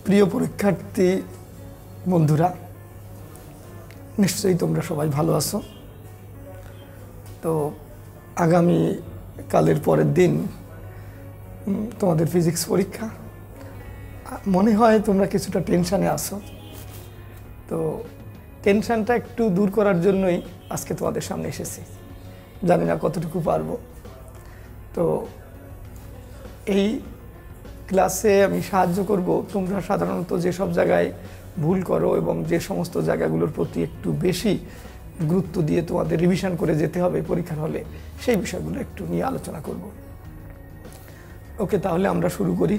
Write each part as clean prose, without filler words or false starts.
প্রিয় পরীক্ষার্থী বন্ধুরা, নিশ্চয়ই তোমরা সবাই ভালো আছো। তো আগামী কালের পরের দিন তোমাদের ফিজিক্স পরীক্ষা। মনে হয় তোমরা কিছুটা টেনশানে আছো। তো টেনশানটা একটু দূর করার জন্যই আজকে তোমাদের সামনে এসেছি। জানি না কতটুকু পারবো। তো এই ক্লাসে আমি সাহায্য করব। তোমরা সাধারণত যেসব জায়গায় ভুল করো এবং যে সমস্ত জায়গাগুলোর প্রতি একটু বেশি গুরুত্ব দিয়ে তোমাদের রিভিশন করে যেতে হবে পরীক্ষার হলে, সেই বিষয়গুলো একটু নিয়ে আলোচনা করব। ওকে, তাহলে আমরা শুরু করি।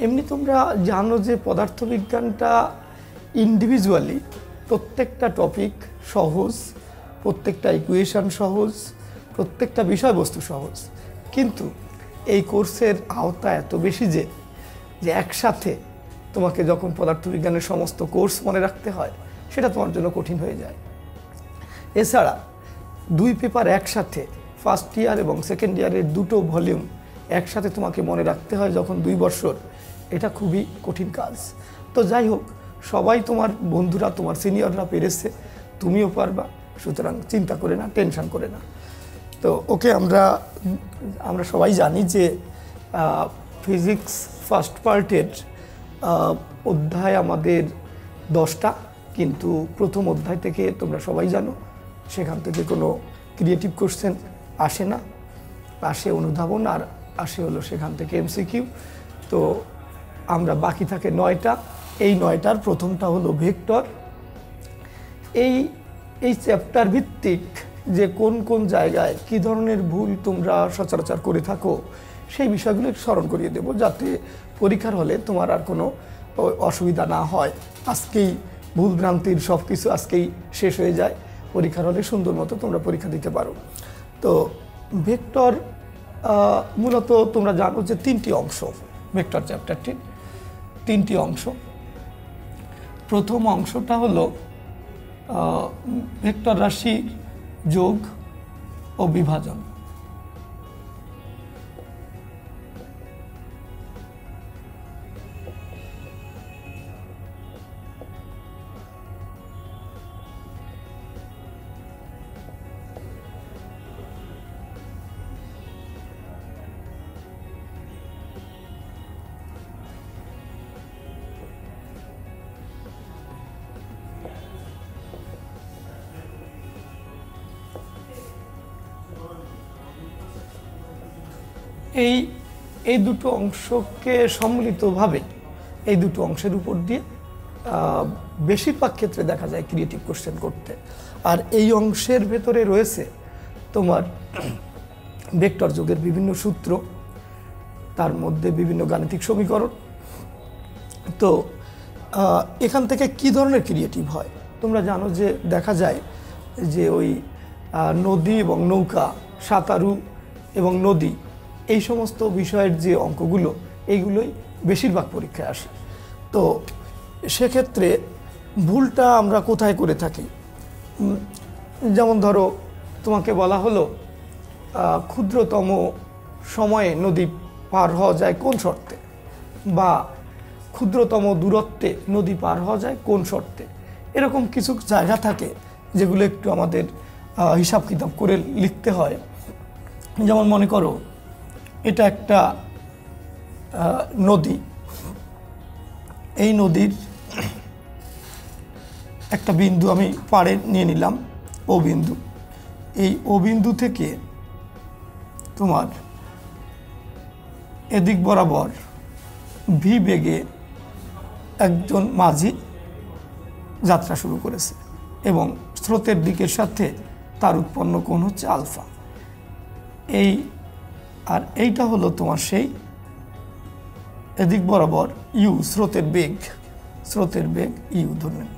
এমনি তোমরা জানো যে পদার্থবিজ্ঞানটা ইন্ডিভিজুয়ালি প্রত্যেকটা টপিক সহজ, প্রত্যেকটা ইকুয়েশন সহজ, প্রত্যেকটা বিষয়বস্তু সহজ, কিন্তু এই কোর্সের আওতা এত বেশি যে একসাথে তোমাকে যখন পদার্থবিজ্ঞানের সমস্ত কোর্স মনে রাখতে হয়, সেটা তোমার জন্য কঠিন হয়ে যায়। এছাড়া দুই পেপার একসাথে, ফার্স্ট ইয়ার এবং সেকেন্ড ইয়ারের দুটো ভলিউম একসাথে তোমাকে মনে রাখতে হয় যখন 2 বছর, এটা খুবই কঠিন কাজ। তো যাই হোক, সবাই তোমার বন্ধুরা, তোমার সিনিয়ররা পেরেছে, তুমিও পারবা, সুতরাং চিন্তা করে না, টেনশন করে না। তো ওকে, আমরা সবাই জানি যে ফিজিক্স ফার্স্ট পার্টের অধ্যায় আমাদের 10টা, কিন্তু প্রথম অধ্যায় থেকে তোমরা সবাই জানো সেখান থেকে কোনো ক্রিয়েটিভ কোশ্চেন আসে না, আসে অনুধাবন, আর আসে হলো সেখান থেকে এমসিকিউ। তো আমরা বাকি থাকে 9টা। এই 9টার প্রথমটা হলো ভেক্টর। এই চ্যাপ্টার ভিত্তিক যে কোন কোন জায়গায় কী ধরনের ভুল তোমরা সচরাচর করে থাকো, সেই বিষয়গুলো স্মরণ করিয়ে দেব, যাতে পরীক্ষার হলে তোমার আর কোনো অসুবিধা না হয়। আজকেই ভুল ভ্রান্তির সব কিছু আজকেই শেষ হয়ে যায়, পরীক্ষার হলে সুন্দর মতো তোমরা পরীক্ষা দিতে পারো। তো ভেক্টর মূলত তোমরা জানো যে 3টি অংশ, ভেক্টর চ্যাপ্টারটির 3টি অংশ। প্রথম অংশটা হলো ভেক্টর রাশি যোগ ও বিভাজন। এই দুটো অংশকে সম্মিলিতভাবে, এই দুটো অংশের উপর দিয়ে বেশিরভাগ ক্ষেত্রে দেখা যায় ক্রিয়েটিভ কোশ্চেন করতে। আর এই অংশের ভেতরে রয়েছে তোমার ভেক্টর যোগের বিভিন্ন সূত্র, তার মধ্যে বিভিন্ন গাণিতিক সমীকরণ। তো এখান থেকে কি ধরনের ক্রিয়েটিভ হয় তোমরা জানো যে দেখা যায় যে ওই নদী এবং নৌকা, সাঁতারু এবং নদী, এই সমস্ত বিষয়ের যে অঙ্কগুলো, এইগুলোই বেশিরভাগ পরীক্ষায় আসে। তো সেক্ষেত্রে ভুলটা আমরা কোথায় করে থাকি? যেমন ধরো, তোমাকে বলা হলো ক্ষুদ্রতম সময়ে নদী পার হওয়া যায় কোন শর্তে, বা ক্ষুদ্রতম দূরত্বে নদী পার হওয়া যায় কোন শর্তে। এরকম কিছু জায়গা থাকে যেগুলো একটু আমাদের হিসাব কিতাব করে লিখতে হয়। যেমন মনে করো, এটা একটা নদী, এই নদীর একটা বিন্দু আমি পাড়ে নিয়ে নিলাম, ও বিন্দু। এই ও বিন্দু থেকে তোমার এদিক বরাবর ভি বেগে একজন মাঝি যাত্রা শুরু করেছে এবং স্রোতের দিকের সাথে তার উৎপন্ন কোণ হচ্ছে আলফা। আর এইটা হলো তোমার সেই এদিক বরাবর ইউ, স্রোতের বেগ ইউ ধরুন।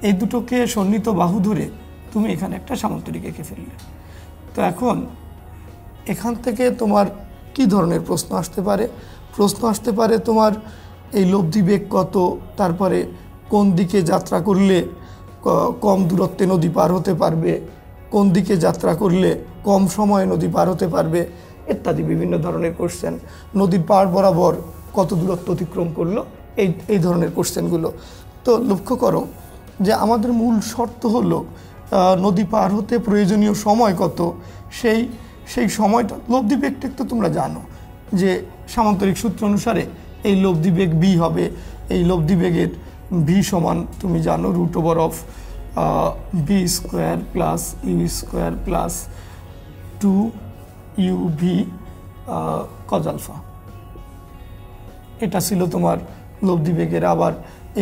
এই দুটোকে সন্নিহিত বাহু ধরে তুমি এখানে একটা সামান্তরিক এঁকে ফেললে। তো এখন এখান থেকে তোমার কি ধরনের প্রশ্ন আসতে পারে? প্রশ্ন আসতে পারে তোমার এই লব্ধি বেগ কত, তারপরে কোন দিকে যাত্রা করলে কম দূরত্বে নদী পার হতে পারবে, কোন দিকে যাত্রা করলে কম সময়ে নদী পার হতে পারবে, ইত্যাদি বিভিন্ন ধরনের কোশ্চেন। নদীর পাড় বরাবর কত দূরত্ব অতিক্রম করলো, এই ধরনের কোশ্চেনগুলো। তো লক্ষ্য করো যে আমাদের মূল শর্ত হলো নদী পার হতে প্রয়োজনীয় সময় কত, সেই সময়টা। লব্ধি বেগটা তো তোমরা জানো যে সামান্তরিক সূত্র অনুসারে এই লব্ধি বেগ বি হবে। এই লব্ধি বেগের ভি সমান তুমি জানো √(of B square plus U square plus 2uv cos alpha. এটা ছিল তোমার লব্ধি বেগের। আবার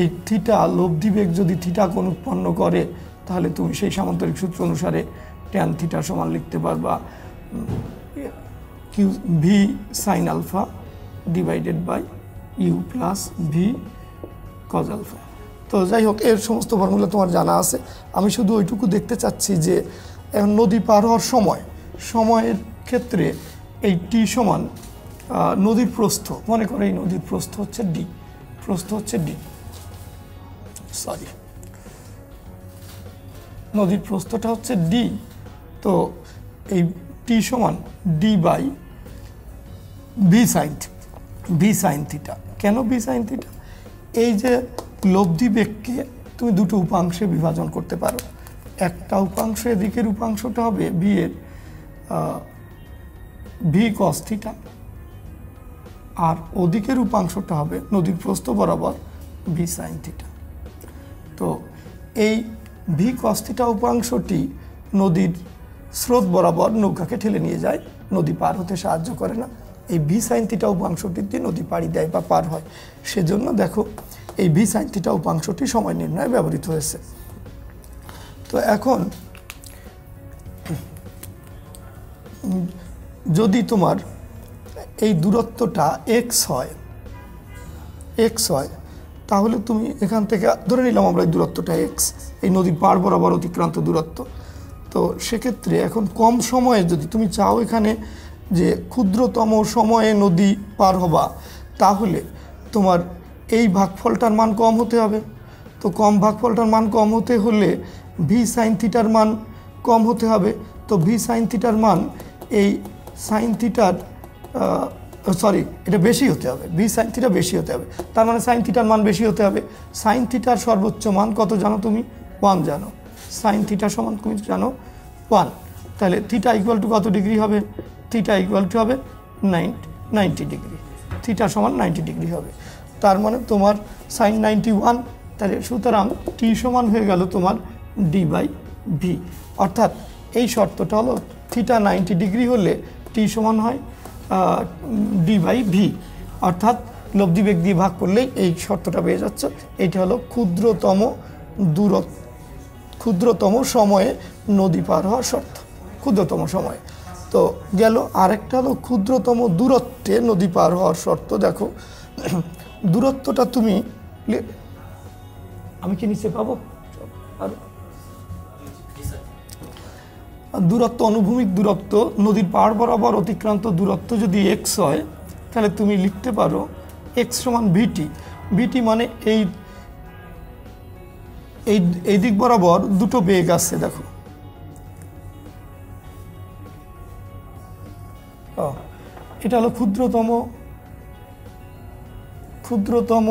এই থিটা, লব্ধি বেগ যদি থিটা কোণ উৎপন্ন করে তাহলে তুমি সেই সামান্তরিক সূত্র অনুসারে ট্যান থিটা সমান লিখতে পারবা Q V sine alpha divided by U plus V cos alpha. তো যাই হোক, এর সমস্ত ফর্মুলা তোমার জানা আছে। আমি শুধু ওইটুকু দেখতে চাচ্ছি যে এখন নদী পার হওয়ার সময়ের ক্ষেত্রে এই টি সমান নদীর প্রস্থ, মনে করো এই নদীর প্রস্থ হচ্ছে ডি, নদীর প্রস্থটা হচ্ছে ডি। তো এই টি সমান D by V sine theta. কেন ভি সাইন থিটা? এই যে লব্ধি বেগকে তুমি দুটো উপাংশে বিভাজন করতে পারো। একটা উপাংশ, এদিকের উপাংশটা হবে ভি এর ভি কস থিটা, আর ওদিকের উপাংশটা হবে নদীর প্রস্থ বরাবর ভি সাইন থিটা। তো এই ভি কস থিটা উপাংশটি নদীর স্রোত বরাবর নৌকাকে ঠেলে নিয়ে যায়, নদী পার হতে সাহায্য করে না। এই ভি সাইন থিটা উপাংশটি দিয়ে নদী পাড়ি দেয় বা পার হয়। সেজন্য দেখো এই ভি সাইন থিটা উপাংশটি সময় নির্ণয়ে ব্যবহৃত হয়েছে। তো এখন যদি তোমার এই দূরত্বটা এক্স হয়, তাহলে তুমি এখান থেকে ধরে নিলাম আমরা এই দূরত্বটা এক্স, এই নদীর পাড় বরাবর অতিক্রান্ত দূরত্ব। তো সেক্ষেত্রে এখন কম সময়ে যদি তুমি চাও এখানে যে ক্ষুদ্রতম সময়ে নদী পার হবা, তাহলে তোমার এই ভাগফলটার মান কম হতে হবে। তো ভাগফলটার মান কম হতে হলে ভি সাইন থিটার মান কম হতে হবে। তো ভি সাইন থিটার মান এই সাইন থিটার এটা বেশি হতে হবে, ভি সাইন থিটা বেশি হতে হবে। তার মানে সাইন থিটার মান বেশি হতে হবে। সাইন থিটার সর্বোচ্চ মান কত জানো তুমি? 1 জানো। সাইন থিটা সমান তুমি জানো 1। তাহলে থিটা ইকুয়াল টু কত ডিগ্রি হবে? থিটা ইকুয়াল টু হবে 90 ডিগ্রি। থিটা সমান 90 ডিগ্রি হবে। তার মানে তোমার সাইন 91। তাহলে সুতরাং টি সমান হয়ে গেল তোমার ডি বাই ভি। অর্থাৎ এই শর্তটা হলো থিটা 90 ডিগ্রি হলে টি সমান হয় ডি বাই ভি। অর্থাৎ লব্ধি বেগ দিয়ে ভাগ করলেই এই শর্তটা পেয়ে যাচ্ছে। এইটা হলো ক্ষুদ্রতম সময়ে নদী পার হওয়ার শর্ত, ক্ষুদ্রতম সময়ে। তো গেল। আরেকটা হলো ক্ষুদ্রতম দূরত্বে নদী পার হওয়ার শর্ত। দেখো দূরত্বটা তুমি, আমি কি নিচে পাবো? আর দূরত্ব, অনুভূমিক দূরত্ব, নদীর পাড় বরাবর অতিক্রান্ত দূরত্ব যদি এক্স হয়, তাহলে তুমি লিখতে পারো এক্স সমান ভিটি। ভিটি মানে এই দিক বরাবর দুটো বেগ আছে। দেখো এটা হলো ক্ষুদ্রতম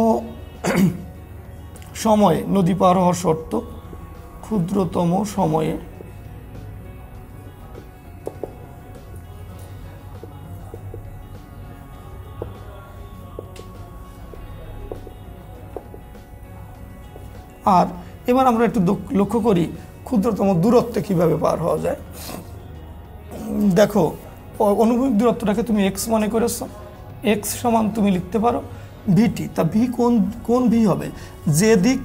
সময়ে নদী পার হওয়ার শর্ত। ক্ষুদ্রতম সময়ে আর এবার আমরা একটু লক্ষ্য করি ক্ষুদ্রতম দূরত্বে কিভাবে পার হওয়া যায়। দেখো অনুভূমিক দূরত্বটাকে তুমি এক্স মনে করেছো, এক্স সমান তুমি লিখতে পারো ভিটি। তা ভি কোন ভি হবে? যে দিক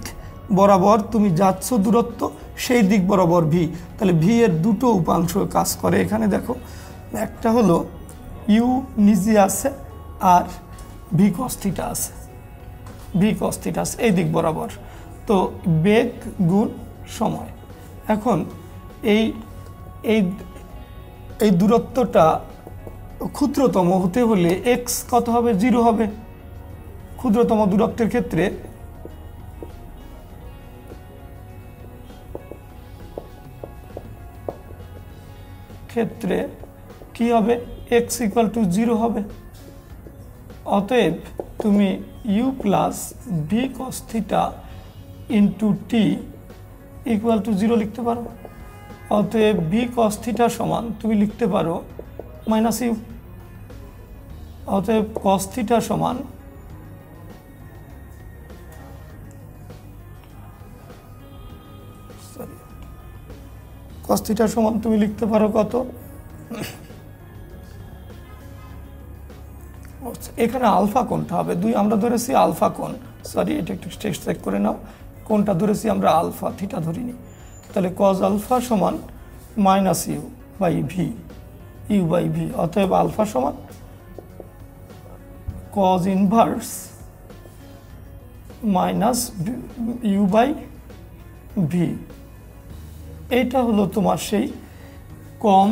বরাবর তুমি যাচ্ছ দূরত্ব সেই দিক বরাবর ভি। তাহলে ভি এর দুটো উপাংশ কাজ করে এখানে। দেখো একটা হলো ইউ নিজে আছে আর ভি কস থিটা আছে, এই দিক বরাবর। তো বেগ গুণ সময়। এখন এই দূরত্বটা ক্ষুদ্রতম হতে হলে এক্স কত হবে? 0 হবে। ক্ষুদ্রতম দূরত্বের ক্ষেত্রে কি হবে, এক্স ইকুয়াল টু 0 হবে। অতএব তুমি U plus V cos theta into T equal to 0 লিখতে পারো। অতএব ভি কস থিটা সমান তুমি লিখতে পারো মাইনাস ইউ। অতএব কস থিটা সমান কস থিটা সমান তুমি লিখতে পারো কত, এখানে আলফা কোনটা হবে, আমরা ধরেছি আলফা কোণ, সরি এটা একটু চেক করে নাও, কোনটা ধরেছি আমরা আলফা, থিটা ধরিনি। তাহলে কজ আলফা সমান minus u by v, u by v. অতএব আলফা সমান cos inverse minus u by v. এইটা হলো তোমার সেই কম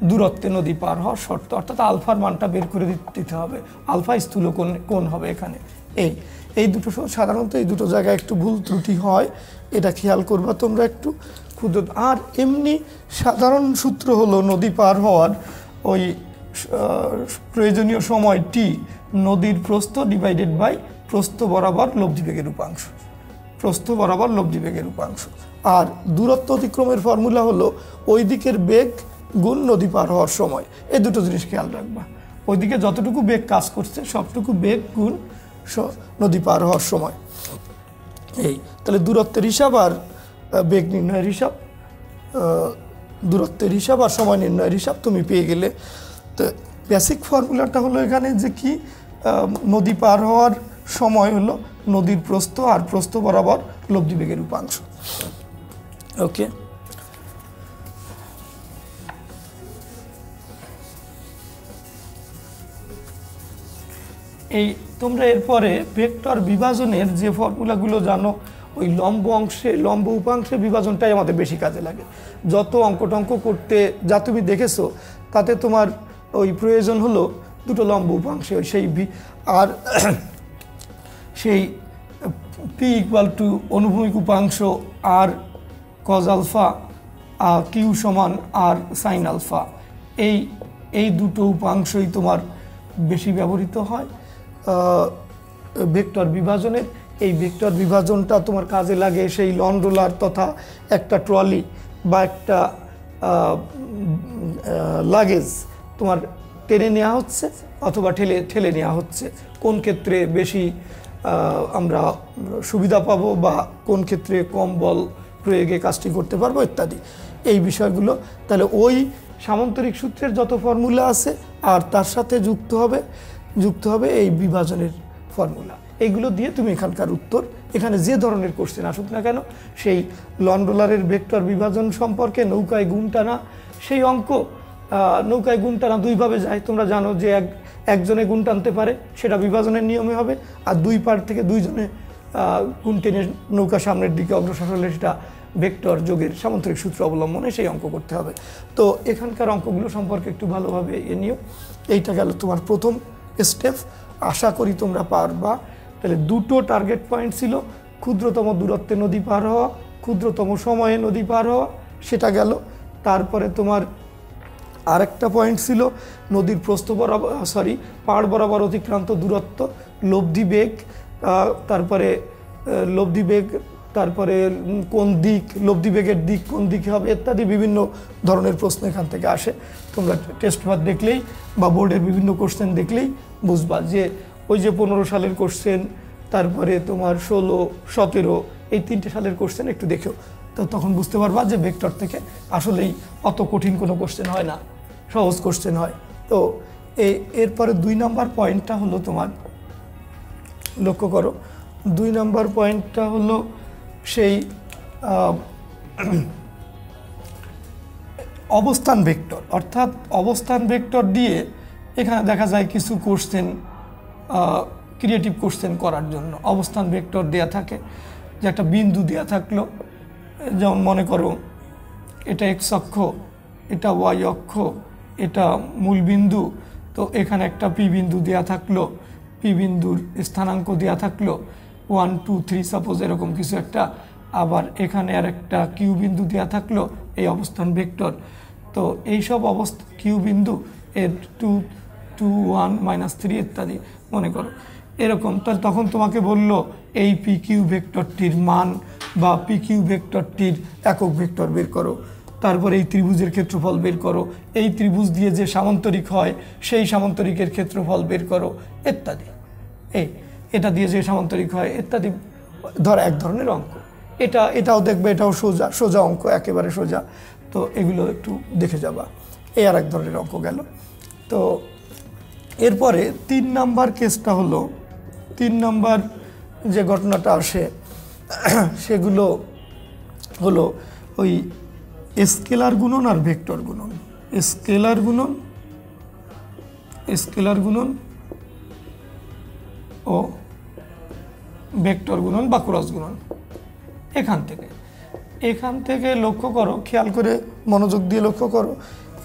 দূরত্বে নদী পার হওয়ার শর্ত, অর্থাৎ আলফার মানটা বের করে দিতে হবে। আলফা স্থূল কোণ হবে এখানে। এই দুটো সাধারণত এই দুটো জায়গায় একটু ভুল ত্রুটি হয়, এটা খেয়াল করবা তোমরা একটু ক্ষুদ্র। আর এমনি সাধারণ সূত্র হলো নদী পার হওয়ার ওই প্রয়োজনীয় সময় টি, নদীর প্রস্থ ডিভাইডেড বাই প্রস্থ বরাবর লব্ধিবেগের উপাংশ, প্রস্থ বরাবর লব্ধিবেগের উপাংশ। আর দূরত্ব অতিক্রমের ফর্মুলা হলো ওই দিকের বেগ গুণ নদী পার হওয়ার সময়। এই দুটো জিনিস খেয়াল রাখবা, ওইদিকে যতটুকু বেগ কাজ করছে সবটুকু বেগ গুণ নদী পার হওয়ার সময়। তাহলে দূরত্বের হিসাব আর বেগ নির্ণয়ের হিসাব, দূরত্বের হিসাব আর সময় নির্ণয়ের হিসাব তুমি পেয়ে গেলে। তো বেসিক ফর্মুলাটা হলো এখানে যে কি, নদী পার হওয়ার সময় হলো নদীর প্রস্থ আর প্রস্থ বরাবর লব্ধিবেগের উপাংশ। ওকে, তোমরা এরপরে ভেক্টর বিভাজনের যে ফর্মুলাগুলো জানো, ওই লম্ব অংশে লম্ব উপাংশে বিভাজনটাই আমাদের বেশি কাজে লাগে। যত অঙ্ক করতে যা তুমি দেখেছো তাতে তোমার ওই প্রয়োজন হলো দুটো লম্ব উপাংশে, ওই সেই আর সেই পি ইকুয়াল টু অনুভূমিক উপাংশ আর কজ আলফা, কিউ সমান আর সাইন আলফা, এই দুটো উপাংশই তোমার বেশি ব্যবহৃত হয় ভেক্টর বিভাজনের। এই ভেক্টর বিভাজনটা তোমার কাজে লাগে সেই লন রোলার তথা একটা ট্রলি বা একটা লাগেজ তোমার টেনে নেওয়া হচ্ছে অথবা ঠেলে নেওয়া হচ্ছে, কোন ক্ষেত্রে বেশি আমরা সুবিধা পাবো বা কোন ক্ষেত্রে কম বল প্রয়োগে কাজটি করতে পারবো ইত্যাদি এই বিষয়গুলো। তাহলে ওই সামান্তরিক সূত্রের যত ফর্মুলা আছে আর তার সাথে যুক্ত হবে এই বিভাজনের ফর্মুলা। এইগুলো দিয়ে তুমি এখানকার উত্তর, এখানে যে ধরনের কোশ্চেন আসুক না কেন, সেই লন রোলারের ভেক্টর বিভাজন সম্পর্কে নৌকায় গুণ টানা, সেই অঙ্ক নৌকায় গুণ টানা দুইভাবে যায়। তোমরা জানো যে একজনে গুণ টানতে পারে, সেটা বিভাজনের নিয়মে হবে, আর দুই পার থেকে দুইজনে গুণ টেনে নৌকা সামনের দিকে অগ্রসর হলে সেটা ভেক্টর যোগের সামান্তরিক সূত্র অবলম্বনে সেই অঙ্ক করতে হবে। তো এখানকার অঙ্কগুলো সম্পর্কে একটু ভালোভাবে নিও। এইটা গেল তোমার প্রথম স্টেপ, আশা করি তোমরা পারবা। তাহলে দুটো টার্গেট পয়েন্ট ছিল, ক্ষুদ্রতম দূরত্বে নদী পার হওয়া, ক্ষুদ্রতম সময়ে নদী পার হওয়া, সেটা গেল। তারপরে তোমার আরেকটা পয়েন্ট ছিল নদীর প্রস্থ বরাবর পাড় বরাবর অতিক্রান্ত দূরত্ব, লব্ধিবেগ, তারপরে কোন দিক, লব্ধিবেগের দিক কোন দিকে হবে ইত্যাদি বিভিন্ন ধরনের প্রশ্ন এখান থেকে আসে। তোমরা টেস্ট পেপার দেখলেই বা বোর্ডের বিভিন্ন কোশ্চেন দেখলেই বুঝবা যে ওই যে 15 সালের কোশ্চেন, তারপরে তোমার 16, 17 এই 3টে সালের কোশ্চেন একটু দেখেও, তো তখন বুঝতে পারবা যে ভেক্টর থেকে আসলেই অত কঠিন কোনো কোশ্চেন হয় না, সহজ কোশ্চেন হয়। তো এরপরে 2 নম্বর পয়েন্টটা হলো তোমার, লক্ষ্য করো 2 নম্বর পয়েন্টটা হলো সেই অবস্থান ভেক্টর, অর্থাৎ অবস্থান ভেক্টর দিয়ে এখানে দেখা যায় কিছু কোশ্চেন, ক্রিয়েটিভ কোশ্চেন করার জন্য অবস্থান ভেক্টর দেয়া থাকে, যে একটা বিন্দু দেয়া থাকলো, যেমন মনে করো এটা এক্স অক্ষ, এটা ওয়াই অক্ষ, এটা মূল বিন্দু, তো এখানে একটা পি বিন্দু দেয়া থাকলো, পি বিন্দুর স্থানাঙ্ক দেয়া থাকলো 1, 2, 3 সাপোজ এরকম কিছু একটা, আবার এখানে আর একটা কিউ বিন্দু দেওয়া থাকলো, এই অবস্থান ভেক্টর। তো এইসব অবস্থা কিউ বিন্দু এর 2 2 1 -3 ইত্যাদি মনে করো এরকম, তাহলে তখন তোমাকে বলল এই পি কিউ ভেক্টরটির মান বা পি কিউ ভেক্টরটির একক ভেক্টর বের করো, তারপরে এই ত্রিভুজের ক্ষেত্রফল বের করো, এই ত্রিভুজ দিয়ে যে সামান্তরিক হয় সেই সামান্তরিকের ক্ষেত্রফল বের করো ইত্যাদি। এটা দিয়ে যে সামান্তরিক হয় ইত্যাদি ধর এক ধরনের অঙ্ক। এটাও দেখবে, এটাও সোজা অঙ্ক, একেবারে সোজা। তো এগুলো একটু দেখে যাবা। এই আর এক ধরনের অঙ্ক গেল। তো এরপরে 3 নাম্বার কেসটা হলো, 3 নাম্বার যে ঘটনাটা আসে সেগুলো হলো ওই স্কেলার গুণন আর ভেক্টর গুণন। স্কেলার গুণন ও ভেক্টর গুণন বা ক্রস গুণন। এখান থেকে লক্ষ্য করো, খেয়াল করে মনোযোগ দিয়ে লক্ষ্য করো,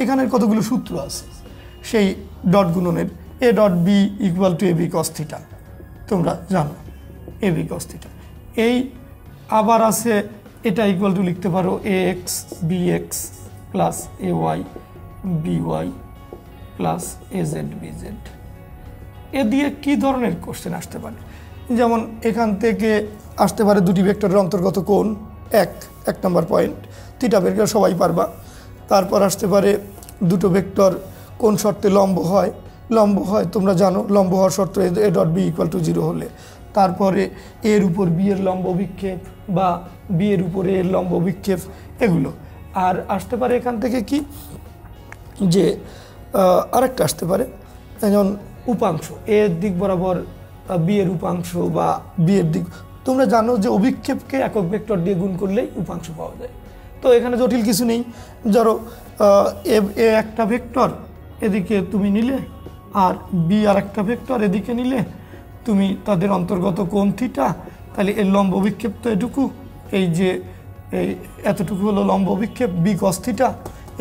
এখানের কতগুলো সূত্র আছে সেই ডট গুণনের। A dot B equal to A B cos theta, তোমরা জানো এ বি কস থিটা। এই আবার আছে এটা ইকুয়াল টু লিখতে পারো A x B x plus A y B y plus A z B z. A দিয়ে কী ধরনের কোশ্চেন আসতে পারে? যেমন এখান থেকে আসতে পারে দুটি ভেক্টরের অন্তর্গত কোণ, এক নম্বর পয়েন্ট, থিটা বের করে সবাই পারবা। তারপর আসতে পারে দুটো ভেক্টর কোন শর্তে লম্ব হয়, তোমরা জানো লম্ব হওয়ার শর্ত A dot B equal to 0 হলে। তারপরে এর উপর বি এর লম্ব বিক্ষেপ বা বি এর উপরে এর লম্ব বিক্ষেপ, এগুলো। আর আসতে পারে এখান থেকে কি যে আরেকটা আসতে পারে, যেমন উপাংশ, এর দিক বরাবর বি এর উপাংশ বা বি এর দিক। তোমরা জানো যে অভিক্ষেপকে একক ভেক্টর দিয়ে গুণ করলেই উপাংশ পাওয়া যায়। তো এখানে জটিল কিছু নেই। ধরো এ একটা ভেক্টর এদিকে তুমি নিলে, আর বি আর একটা ভেক্টর এদিকে নিলে, তুমি তাদের অন্তর্গত কোণ থিটা, তাহলে এর লম্ব বিক্ষেপ তো এটুকু, এই যে এই এতটুকু হলো লম্ব বিক্ষেপ বি কস থিটা।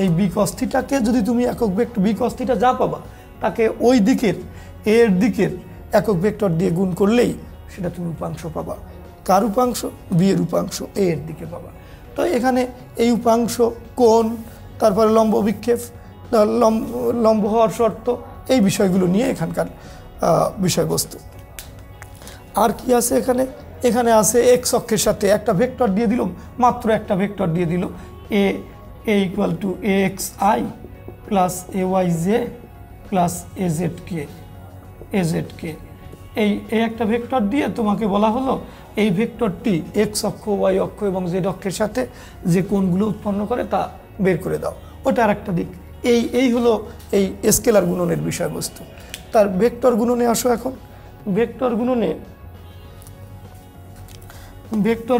এই বি কস থিটাকে যদি তুমি একক ভেক্টর বি কস থিটা যা পাবা তাকে ওই দিকের এর দিকের একক ভেক্টর দিয়ে গুণ করলেই সেটা তুমি উপাংশ পাবা। কার উপাংশ? বি এর উপাংশ এ এর দিকে পাবা। তো এখানে এই উপাংশ, কোণ, তারপরে লম্ব বিক্ষেপ, লম্ব হওয়ার শর্ত, এই বিষয়গুলো নিয়ে এখানকার বিষয়বস্তু। আর কি আছে এখানে আছে এক্স অক্ষের সাথে একটা ভেক্টর দিয়ে দিল, মাত্র একটা ভেক্টর দিয়ে দিল A equal to A x i plus A y j plus A z k. এই একটা ভেক্টর দিয়ে তোমাকে বলা হলো এই ভেক্টরটি এক্স অক্ষ, ওয়াই অক্ষ এবং জেড অক্ষের সাথে যে কোণগুলো উৎপন্ন করে তা বের করে দাও। ওটা আর একটা দিক। এই হলো এই স্কেলার গুণনের বিষয়বস্তু। তার ভেক্টর গুণনে আসো এখন। ভেক্টর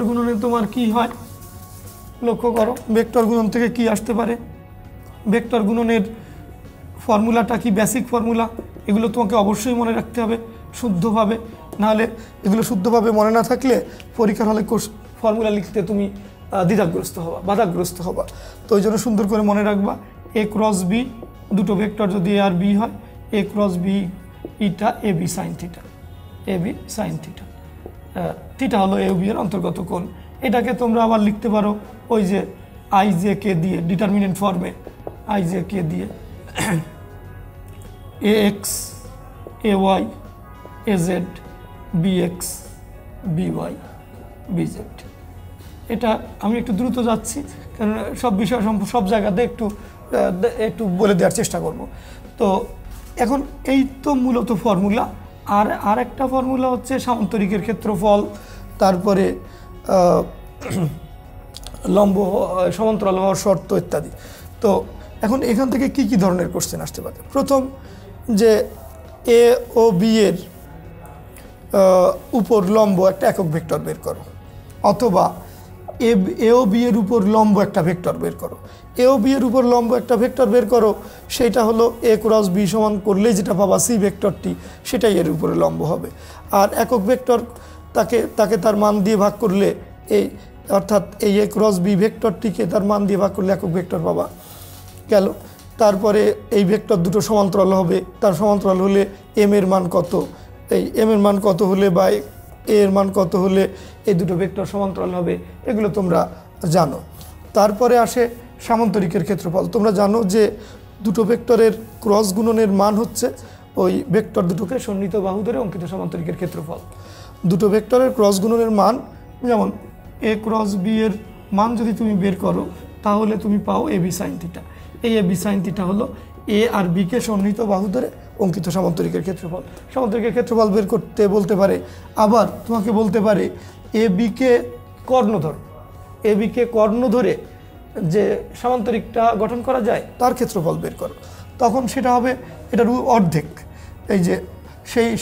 গুণনে তোমার কি হয় লক্ষ্য করো। ভেক্টর গুণন থেকে কি আসতে পারে? ভেক্টর গুণনের ফর্মুলাটা কি বেসিক ফর্মুলা, এগুলো তোমাকে অবশ্যই মনে রাখতে হবে শুদ্ধভাবে। নাহলে এগুলো শুদ্ধভাবে মনে না থাকলে পরীক্ষার হলে ফর্মুলা লিখতে তুমি বাধাগ্রস্ত হবা। তো ওই জন্য সুন্দর করে মনে রাখবা এ ক্রস বি, দুটো ভেক্টর যদি এ আর বি হয়, এ cross B eta A B sine theta, theta হলো এ বি এর অন্তর্গত কোণ। এটাকে তোমরা আবার লিখতে পারো ওই যে আই জে কে দিয়ে, ডিটারমিনেন্ট ফর্মে আই জে কে দিয়ে A x A y A z B x B y B z. এটা আমি একটু দ্রুত যাচ্ছি কারণ সব বিষয় সব জায়গাতে একটু বলে দেওয়ার চেষ্টা করব। তো এখন এই তো মূলত ফর্মুলা। আর একটা ফর্মুলা হচ্ছে সামান্তরিকের ক্ষেত্রফল, তারপরে সমান্তরাল হওয়ার শর্ত ইত্যাদি। তো এখন এখান থেকে কি ধরনের কোশ্চেন আসতে পারে? প্রথম যে এ ও বি এর উপর লম্ব একটা একক ভেক্টর বের করো, অথবা এ ও বি এর উপর লম্ব একটা ভেক্টর বের করো। এ ও বি এর উপর লম্ব একটা ভেক্টর বের করো, সেইটা হলো এ ক্রস বি সমান করলেই যেটা পাবা সি ভেক্টরটি, সেটাই এর উপরে লম্ব হবে। আর একক ভেক্টর তাকে তার মান দিয়ে ভাগ করলে অর্থাৎ এই এ ক্রস বি ভেক্টরটিকে তার মান দিয়ে ভাগ করলে একক ভেক্টর পাবা গেল। তারপরে এই ভেক্টর দুটো সমান্তরাল হবে, তার সমান্তরাল হলে এম এর মান কত, এই এম এর মান কত হলে বা এ এর মান কত হলে এই দুটো ভেক্টর সমান্তরাল হবে, এগুলো তোমরা জানো। তারপরে আসে সামান্তরিকের ক্ষেত্রফল। তোমরা জানো যে দুটো ভেক্টরের ক্রস গুণনের মান হচ্ছে ওই ভেক্টর দুটোকে সন্নিহিত বাহু ধরে অঙ্কিত সামান্তরিকের ক্ষেত্রফল। দুটো ভেক্টরের ক্রস গুণনের মান, যেমন এ ক্রস বি এর মান যদি তুমি বের করো তাহলে তুমি পাও এ বি সাইন থিটা। এই এ বি সাইন থিটা হলো এ আর বিকে সন্নিহিত বাহু ধরে অঙ্কিত সামান্তরিকের ক্ষেত্রফল। সামান্তরিকের ক্ষেত্রফল বের করতে বলতে পারে, আবার তোমাকে বলতে পারে এ বিকে কর্ণ ধরো, এ বিকে কর্ণ ধরে যে সামান্তরিকটা গঠন করা যায় তার ক্ষেত্রফল বের করো, তখন সেটা হবে এটার অর্ধেক। এই যে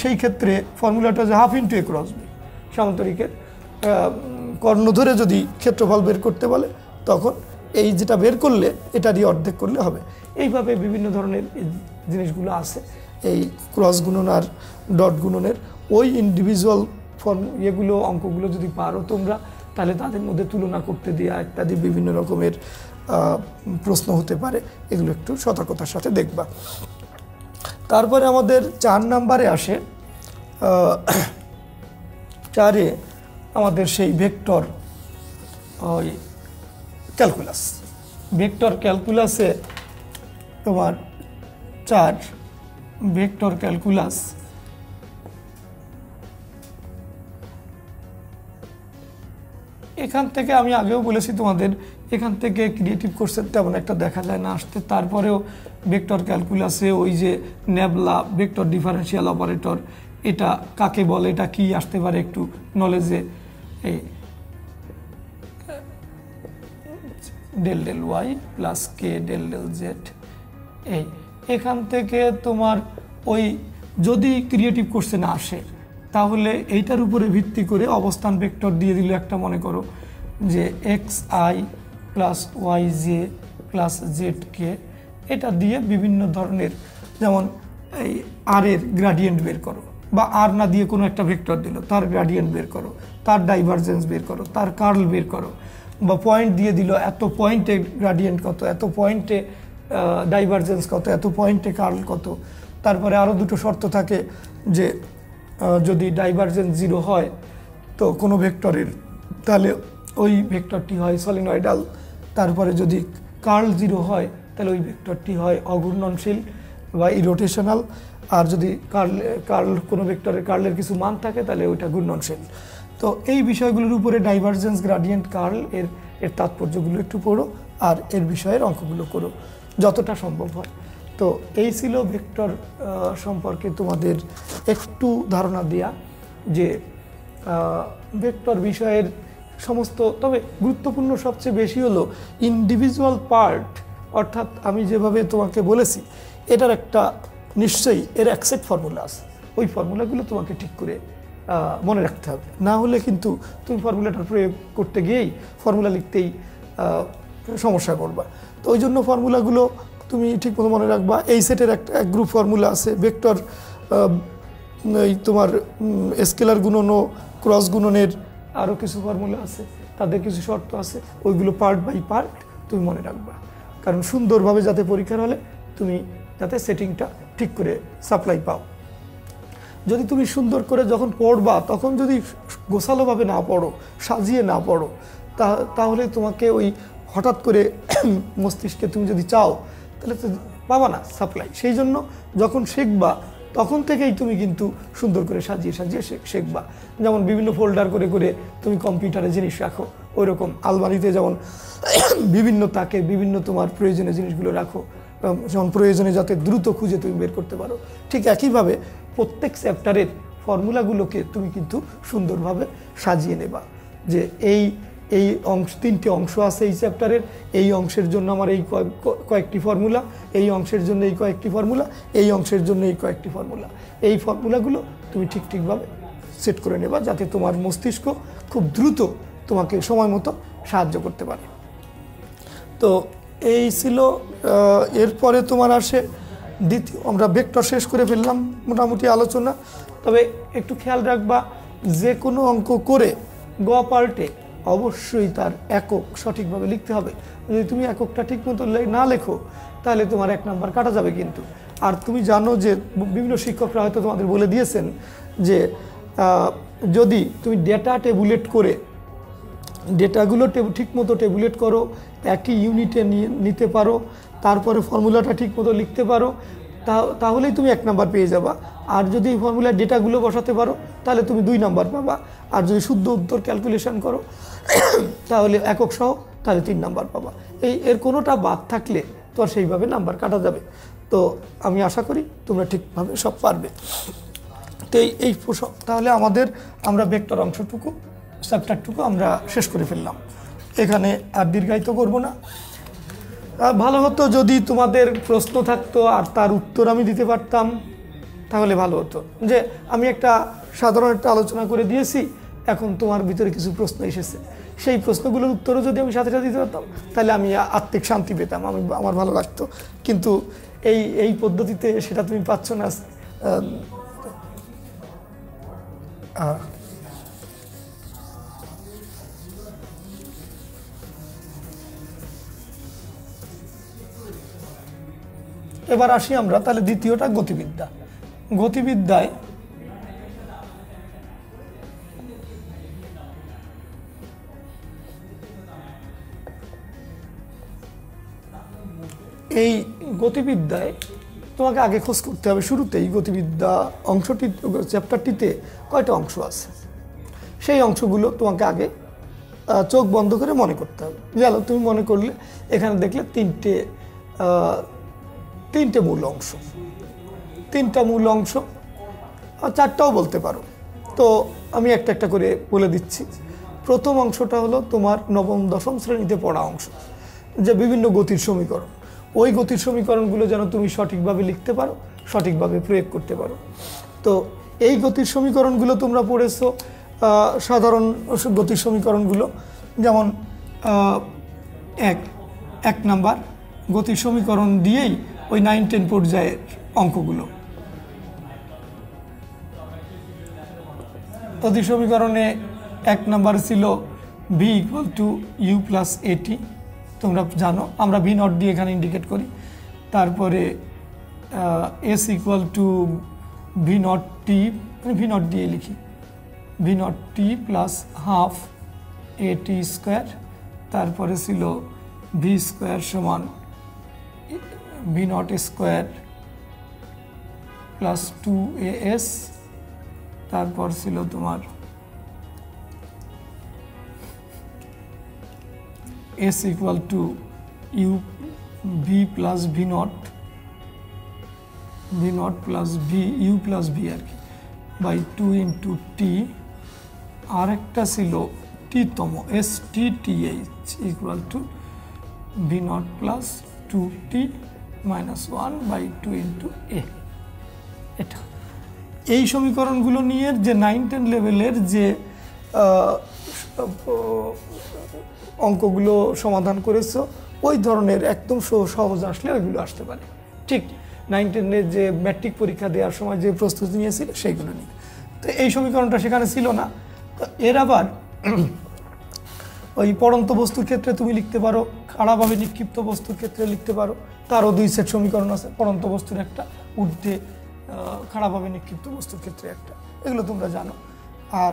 সেই ক্ষেত্রে ফর্মুলাটা যে হাফ ইন্টু এ ক্রস বি, সামান্তরিকের কর্ণ ধরে যদি ক্ষেত্রফল বের করতে বলে তখন এই যেটা বের করলে এটারই অর্ধেক করলে হবে। এইভাবে বিভিন্ন ধরনের জিনিসগুলো আছে এই ক্রস গুণন আর ডট গুণনের। ওই ইন্ডিভিজুয়াল এগুলো অঙ্কগুলো যদি পারো তোমরা, তাহলে তাদের মধ্যে তুলনা করতে দেওয়া ইত্যাদি বিভিন্ন রকমের প্রশ্ন হতে পারে, এগুলো একটু সতর্কতার সাথে দেখবা। তারপরে আমাদের 4 নম্বরে আসে, 4-এ আমাদের সেই ভেক্টর ওই ক্যালকুলাস। ভেক্টর ক্যালকুলাসে তোমার 4 ভেক্টর ক্যালকুলাস। এখান থেকে আমি আগেও বলেছি তোমাদের, এখান থেকে ক্রিয়েটিভ কোর্সের তেমন একটা দেখা যায় না আসতে। তারপরেও ভেক্টর ক্যালকুলাসে ওই যে নেবলা ভেক্টর ডিফারেন্সিয়াল অপারেটর, এটা কাকে বলে, এটা কি আসতে পারে একটু নলেজে, এই ডেল ডেল ওয়াই প্লাস কে ডেল ডেল জেড। এখান থেকে তোমার ওই যদি ক্রিয়েটিভ কোর্সে না আসে তাহলে এইটার উপরে ভিত্তি করে অবস্থান ভেক্টর দিয়ে দিল একটা, মনে করো যে x i plus y j plus z k, এটা দিয়ে বিভিন্ন ধরনের, যেমন এই আর এর গ্রাডিয়েন্ট বের করো, বা আর না দিয়ে কোনো একটা ভেক্টর দিল তার গ্রাডিয়েন্ট বের করো, তার ডাইভারজেন্স বের করো, তার কার্ল বের করো, বা পয়েন্ট দিয়ে দিল এত পয়েন্টে গ্রাডিয়েন্ট কত, এত পয়েন্টে ডাইভারজেন্স কত, এত পয়েন্টে কার্ল কত। তারপরে আরও দুটো শর্ত থাকে যে যদি ডাইভারজেন্স 0 হয় তো কোনো ভেক্টরের, তাহলে ওই ভেক্টরটি হয় সলিনয়েডাল। তারপরে যদি কার্ল 0 হয় তাহলে ওই ভেক্টরটি হয় অঘূর্ণনশীল বা ইরোটেশনাল। আর যদি কার্ল কোনো ভেক্টরের কার্লের কিছু মান থাকে তাহলে ওইটা ঘূর্ণনশীল। তো এই বিষয়গুলোর উপরে ডাইভারজেন্স, গ্রাডিয়েন্ট, কার্ল এর তাৎপর্যগুলো একটু পড়ো আর এর বিষয়ের অঙ্কগুলো করো যতটা সম্ভব হয়। তো এই ছিল ভেক্টর সম্পর্কে তোমাদের একটু ধারণা দেয়া, যে ভেক্টর বিষয়ের সমস্ত, তবে গুরুত্বপূর্ণ সবচেয়ে বেশি হলো ইন্ডিভিজুয়াল পার্ট, অর্থাৎ আমি যেভাবে তোমাকে বলেছি এটার একটা নিশ্চয়ই এর একসেট ফর্মুলা আছে, ওই ফর্মুলাগুলো তোমাকে ঠিক করে মনে রাখতে হবে, না হলে কিন্তু তুমি ফর্মুলাটার প্রয়োগ করতে গিয়েই ফর্মুলা লিখতেই সমস্যায় পড়বা। তো ওই জন্য ফর্মুলাগুলো তুমি ঠিকমতো মনে রাখবা। এই সেটের এক গ্রুপ ফর্মুলা আছে, ভেক্টর এই তোমার স্কেলার গুণন ও ক্রস গুণনের আরও কিছু ফর্মুলা আছে, তাদের কিছু শর্ত আছে, ওইগুলো পার্ট বাই পার্ট তুমি মনে রাখবা, কারণ সুন্দরভাবে যাতে পরীক্ষার হলে তুমি যাতে সেটিংটা ঠিক করে সাপ্লাই পাও। যদি তুমি সুন্দর করে যখন পড়বা তখন যদি গোছালোভাবে না পড়ো, সাজিয়ে না পড়ো, তাহলে তোমাকে ওই হঠাৎ করে মস্তিষ্কে তুমি যদি চাও তাহলে তো পাবা না সাপ্লাই। সেই জন্য যখন শিখবা তখন থেকেই তুমি কিন্তু সুন্দর করে সাজিয়ে সাজিয়ে শিখবা। যেমন বিভিন্ন ফোল্ডার করে করে তুমি কম্পিউটারে জিনিস রাখো, ওই রকম আলমারিতে যেমন বিভিন্ন তাকে বিভিন্ন তোমার প্রয়োজনীয় জিনিসগুলো রাখো, যেমন প্রয়োজনে যাতে দ্রুত খুঁজে তুমি বের করতে পারো, ঠিক একইভাবে প্রত্যেক চ্যাপ্টারের ফর্মুলাগুলোকে তুমি কিন্তু সুন্দরভাবে সাজিয়ে নেবা, যে এই অংশ 3টে অংশ আছে এই চ্যাপ্টারের, এই অংশের জন্য আমার এই কয়েকটি ফর্মুলা, এই অংশের জন্য এই কয়েকটি ফর্মুলা, এই অংশের জন্য এই কয়েকটি ফর্মুলা। এই ফর্মুলাগুলো তুমি ঠিকভাবে সেট করে নেবা যাতে তোমার মস্তিষ্ক খুব দ্রুত তোমাকে সময় মতো সাহায্য করতে পারে। তো এই ছিল। এরপরে তোমার আসে দ্বিতীয়, আমরা ভেক্টর শেষ করে ফেললাম মোটামুটি আলোচনা। তবে একটু খেয়াল রাখবা, যে কোনো অঙ্ক করে গ পার্টে অবশ্যই তার একক সঠিকভাবে লিখতে হবে। যদি তুমি এককটা ঠিক মতো না লেখো তাহলে তোমার 1 নাম্বার কাটা যাবে কিন্তু। আর তুমি জানো যে বিভিন্ন শিক্ষকরা হয়তো তোমাদের বলে দিয়েছেন যে যদি তুমি ডেটা টেবুলেট করে ডেটাগুলো ঠিক মতো টেবুলেট করো, একই ইউনিটে নিতে পারো, তারপরে ফর্মুলাটা ঠিক মতো লিখতে পারো, তাহলেই তুমি 1 নাম্বার পেয়ে যাবা। আর যদি এই ফর্মুলার ডেটাগুলো বসাতে পারো তাহলে তুমি 2 নাম্বার পাবা। আর যদি শুদ্ধ উত্তর ক্যালকুলেশন করো তাহলে একক সহ তাহলে 3 নাম্বার পাবা। এর কোনোটা বাদ থাকলে তো আর সেইভাবে নাম্বার কাটা যাবে। তো আমি আশা করি তোমরা ঠিকভাবে সব পারবে। তো তাহলে আমরা ভেক্টর অংশটুকু চ্যাপ্টারটুকু আমরা শেষ করে ফেললাম। এখানে আর দীর্ঘায়িত করব না। ভালো হতো যদি তোমাদের প্রশ্ন থাকতো আর তার উত্তর আমি দিতে পারতাম, তাহলে ভালো হতো। যে আমি সাধারণ একটা আলোচনা করে দিয়েছি, এখন তোমার ভিতরে কিছু প্রশ্ন এসেছে, সেই প্রশ্নগুলোর উত্তরও যদি আমি সাথে সাথে দিতে পারতাম তাহলে আমি আত্মিক শান্তি পেতাম, আমার ভালো লাগতো। কিন্তু এই পদ্ধতিতে সেটা তুমি পাচ্ছ না। এবার আসি আমরা তাহলে দ্বিতীয়টা গতিবিদ্যা। গতিবিদ্যায় তোমাকে আগে খোঁজ করতে হবে শুরুতেই গতিবিদ্যা অংশটি চ্যাপ্টারটিতে কয়টা অংশ আছে, সেই অংশগুলো তোমাকে আগে চোখ বন্ধ করে মনে করতে হবে। গেলো, তুমি মনে করলে এখানে দেখলে তিনটে মূল অংশ, 3টা মূল অংশ, 4টাও বলতে পারো। তো আমি একটা করে বলে দিচ্ছি। প্রথম অংশটা হলো তোমার নবম দশম শ্রেণীতে পড়া অংশ, যে বিভিন্ন গতির সমীকরণ। ওই গতির সমীকরণগুলো যেন তুমি সঠিকভাবে লিখতে পারো, সঠিকভাবে প্রয়োগ করতে পারো। তো এই গতির সমীকরণগুলো তোমরা পড়েছো, সাধারণ গতির সমীকরণগুলো, যেমন 1 নাম্বার গতির সমীকরণ দিয়েই ওই 9-10 পর্যায়ের অঙ্কগুলো। গতির সমীকরণে 1 নাম্বার ছিল v = u + at, তোমরা জানো, আমরা v নট দিয়ে এখানে ইন্ডিকেট করি। তারপরে s = v not t, v not দিয়ে লিখি, v not t + half at square. তারপরে ছিল v স্কোয়ার সমান v নট স্কোয়ার + 2as। তারপর ছিল তোমার s = u v + v not + v u + v আর কি বাই 2 × t। আর একটা ছিল t-তম s t t h = v not + 2t - 1/2 × a। এটা এই সমীকরণগুলো নিয়ে যে 9-10 লেভেলের যে অঙ্কগুলো সমাধান করেছো, ওই ধরনের একদম সহজ আসলে ওইগুলো আসতে পারে। ঠিক 9-10-এর যে ম্যাট্রিক পরীক্ষা দেওয়ার সময় যে প্রস্তুতি নিয়েছিল সেইগুলো নিয়ে। তো এই সমীকরণটা সেখানে ছিল না। তো এর আবার ওই পড়ন্ত বস্তুর ক্ষেত্রে তুমি লিখতে পারো, খাড়াভাবে নিক্ষিপ্ত বস্তুর ক্ষেত্রে লিখতে পারো। তারও 2 সেট সমীকরণ আছে, পড়ন্ত বস্তুর একটা, ঊর্ধ্বে খাড়াভাবে নিক্ষিপ্ত বস্তুর ক্ষেত্রে একটা, এগুলো তোমরা জানো। আর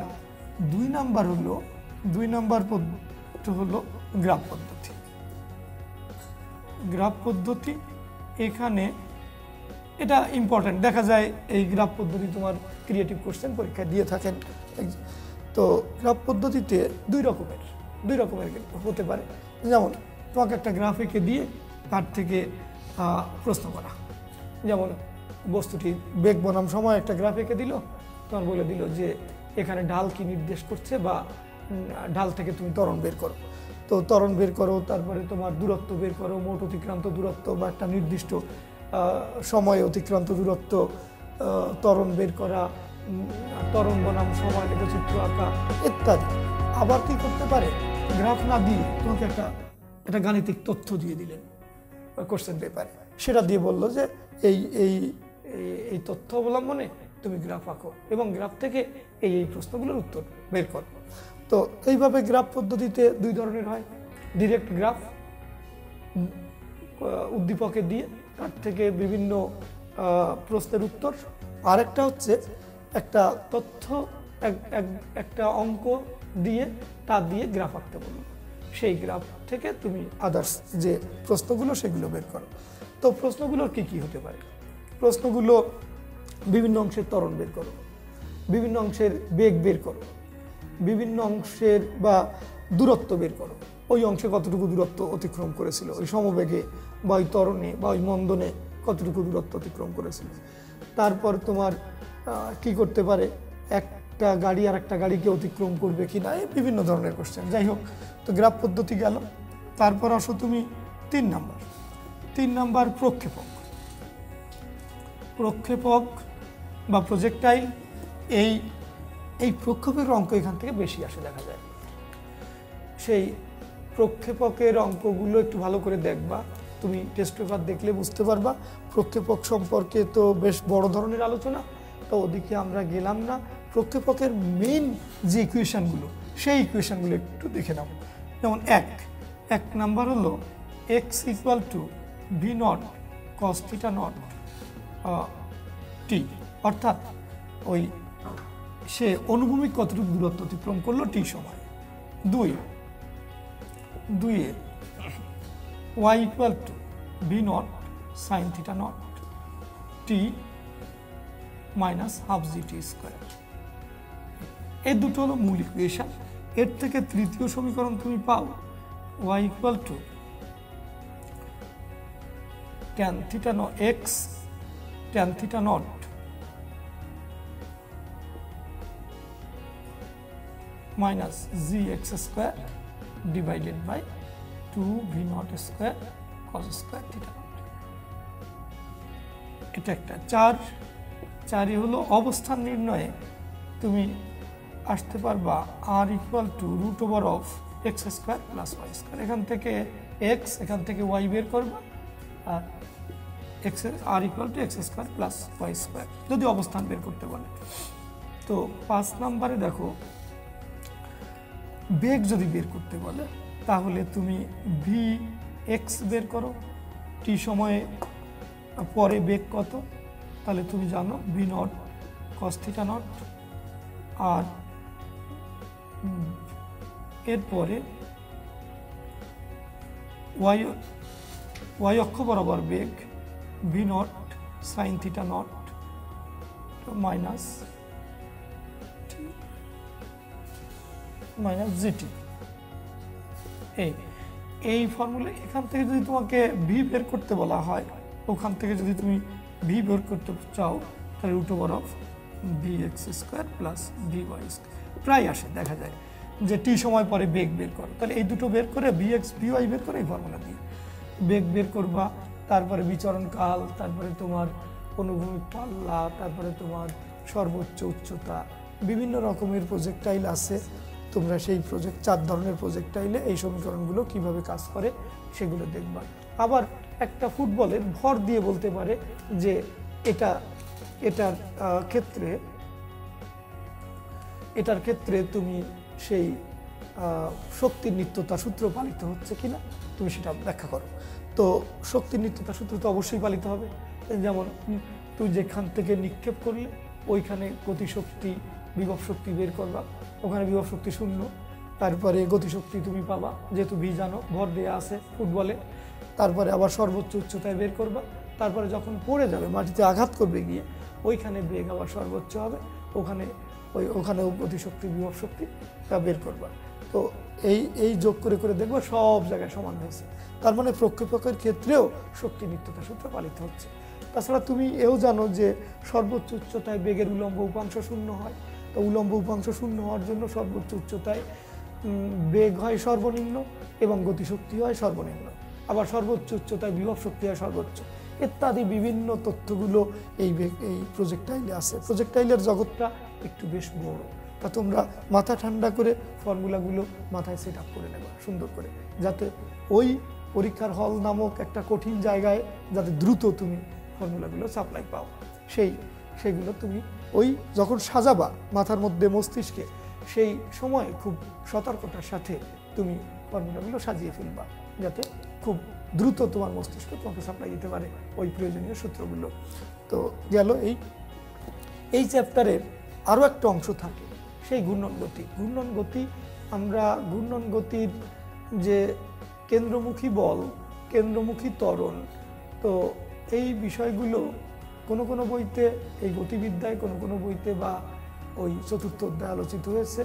2 নাম্বার হলো গ্রাফ পদ্ধতি। গ্রাফ পদ্ধতি এখানে এটা ইম্পর্টেন্ট, দেখা যায় এই গ্রাফ পদ্ধতি তোমার ক্রিয়েটিভ কোশ্চেন পরীক্ষায় দিয়ে থাকেন। তো গ্রাফ পদ্ধতিতে 2 রকমের হতে পারে। যেমন তোমাকে একটা গ্রাফ এঁকে দিয়ে তার থেকে প্রশ্ন করা, যেমন বস্তুটি বেগ বনাম সময় একটা গ্রাফ এঁকে দিল, তোমার বলে দিল যে এখানে ঢাল কি নির্দেশ করছে, বা ঢাল থেকে তুমি ত্বরণ বের করো। তো ত্বরণ বের করো, তারপরে তোমার দূরত্ব বের করো, মোট অতিক্রান্ত দূরত্ব বা একটা নির্দিষ্ট সময়ে অতিক্রান্ত দূরত্ব, ত্বরণ বের করা, ত্বরণ বনাম সময় লেখচিত্র আঁকা ইত্যাদি। আবার কি করতে পারে, গ্রাফ না দিয়ে তোমাকে একটা গাণিতিক তথ্য দিয়ে দিলেন কোশ্চেন পেপারে, সেটা দিয়ে বললো যে এই তথ্য অবলম্বনে তুমি গ্রাফ আঁকো এবং গ্রাফ থেকে এই প্রশ্নগুলোর উত্তর বের করো। তো এইভাবে গ্রাফ পদ্ধতিতে 2 ধরনের হয়, ডিরেক্ট গ্রাফ উদ্দীপকে দিয়ে তার থেকে বিভিন্ন প্রশ্নের উত্তর, আর একটা হচ্ছে একটা তথ্য একটা অঙ্ক দিয়ে তা দিয়ে গ্রাফ আঁকতে বললো, সেই গ্রাফ থেকে তুমি আদার্স যে প্রশ্নগুলো সেগুলো বের করো। তো প্রশ্নগুলোর কি কি হতে পারে? প্রশ্নগুলো বিভিন্ন অংশের ত্বরণ বের করো, বিভিন্ন অংশের বেগ বের করো, বিভিন্ন অংশের বা দূরত্ব বের করো, ওই অংশে কতটুকু দূরত্ব অতিক্রম করেছিল, ওই সমবেগে বা ওই ত্বরণে বা ওই মন্দনে কতটুকু দূরত্ব অতিক্রম করেছিল। তারপর তোমার কি করতে পারে, একটা গাড়ি আর একটা গাড়িকে অতিক্রম করবে কি না, এই বিভিন্ন ধরনের কোশ্চেন। যাই হোক, তো গ্রাফ পদ্ধতি গেল। তারপর আসো তুমি 3 নাম্বার প্রক্ষেপক। প্রক্ষেপক বা প্রজেক্টাইল, এই প্রক্ষেপের অঙ্ক এখান থেকে বেশি আসে দেখা যায়। সেই প্রক্ষেপকের অঙ্কগুলো একটু ভালো করে দেখবা, তুমি টেস্ট পেপার দেখলে বুঝতে পারবা। প্রক্ষেপক সম্পর্কে তো বেশ বড় ধরনের আলোচনা, তো ওদিকে আমরা গেলাম না। প্রক্ষেপকের মেইন যে ইকুয়েশনগুলো, সেই ইকুয়েশনগুলো একটু দেখে নাও। যেমন এক নাম্বার হলো x equal to V naught cos theta naught t, অর্থাৎ ওই সে অনুভূমিক কতটুকু দূরত্ব অতিক্রম করলো টি সময়। দুইয়ে Y equal to V naught sine theta naught T minus half G T square. এই দুটো হলো মূল ইকুয়েশন। এর থেকে তৃতীয় সমীকরণ তুমি পাও y equal to tan theta naught x tan theta naught minus g x square divided by 2 v naught square cos square theta naught. এটা একটা। চারই হলো অবস্থান নির্ণয়ে তুমি আসতে পারবা r equal to root over of x square plus y square. এখান থেকে এক্স, এখান থেকে ওয়াই বের করবা, আর x r equal to x square plus y square যদি অবস্থান বের করতে বলে। তো 5 নাম্বারে দেখো, বেগ যদি বের করতে বলে তাহলে তুমি ভি এক্স বের করো, টি সময়ে পরে বেগ কত, তাহলে তুমি জানো v naught cos theta naught, আর এরপরে ওয়াই অক্ষ বরাবর বেগ v naught sine theta naught minus g t. এই ফর্মুলা এখান থেকে যদি তোমাকে ভি বের করতে বলা হয়, ওখান থেকে যদি তুমি ভি বের করতে চাও তাহলে root over of V X square plus V Y square প্রায় আসে। দেখা যায় যে টি সময় পরে বেগ বের করো, তাহলে এই দুটো বের করে ভি এক্স ভি ওয়াই বের করে এই ফর্মুলা দিয়ে বেগ বের করবা। তারপরে বিচরণ কাল, তারপরে তোমার অনুভূমিক পাল্লা, তারপরে তোমার সর্বোচ্চ উচ্চতা, বিভিন্ন রকমের প্রজেক্টাইল আছে। তোমরা সেই 4 ধরনের প্রজেক্টাইলে এই সমীকরণগুলো কিভাবে কাজ করে সেগুলো দেখবা। আবার একটা ফুটবলের ভর দিয়ে বলতে পারে যে এটার ক্ষেত্রে তুমি সেই শক্তির নিত্যতা সূত্র পালিত হচ্ছে কিনা তুমি সেটা ব্যাখ্যা করো। তো শক্তির নিত্যতা সূত্র তো অবশ্যই পালিত হবে। যেমন তুই যেখান থেকে নিক্ষেপ করলে ওইখানে গতিশক্তি বিভব শক্তি বের করবা, ওখানে বিভব শক্তি 0, তারপরে গতিশক্তি তুমি পাবা যেহেতু ভি জানো, ভর দেওয়া আছে ফুটবলে। তারপরে আবার সর্বোচ্চ উচ্চতায় বের করবা, তারপরে যখন পড়ে যাবে মাটিতে আঘাত করবে গিয়ে ওইখানে বেগ আবার সর্বোচ্চ হবে, ওখানেও গতিশক্তি বিভব শক্তি তা বের করবা। তো এই যোগ করে করে দেখবো সব জায়গায় সমান হয়েছে। তার মানে প্রক্ষেপকের ক্ষেত্রেও শক্তি নিত্যতা সূত্র পালিত হচ্ছে। তাছাড়া তুমি এও জানো যে সর্বোচ্চ উচ্চতায় বেগের উলম্ব উপাংশ 0 হয়। তো উলম্ব উপাংশ 0 হওয়ার জন্য সর্বোচ্চ উচ্চতায় বেগ হয় সর্বনিম্ন এবং গতিশক্তি হয় সর্বনিম্ন, আবার সর্বোচ্চ উচ্চতায় বিভব শক্তি হয় সর্বোচ্চ, ইত্যাদি বিভিন্ন তথ্যগুলো এই প্রজেক্টাইলে আছে। প্রজেক্টাইলের জগৎটা একটু বেশ বড়, তা তোমরা মাথা ঠান্ডা করে ফর্মুলাগুলো মাথায় সেট আপ করে নেবা সুন্দর করে, যাতে ওই পরীক্ষার হল নামক একটা কঠিন জায়গায় যাতে দ্রুত তুমি ফর্মুলাগুলো সাপ্লাই পাও। সেইগুলো তুমি ওই যখন সাজাবা মাথার মধ্যে মস্তিষ্কে, সেই সময় খুব সতর্কতার সাথে তুমি ফর্মুলাগুলো সাজিয়ে ফেলবা, যাতে খুব দ্রুত তোমার মস্তিষ্ক তোমাকে সাপ্লাই দিতে পারে ওই প্রয়োজনীয় সূত্রগুলো। তো গেল এই চ্যাপ্টারের আরও একটা অংশ থাকে, সেই ঘূর্ণন গতি। ঘূর্ণন গতি আমরা ঘূর্ণন গতির যে কেন্দ্রমুখী বল, কেন্দ্রমুখী ত্বরণ, তো এই বিষয়গুলো কোনো কোনো বইতে, এই গতিবিদ্যায় কোনো কোনো বইতে বা ওই চতুর্থ অধ্যায়ে আলোচিত হয়েছে।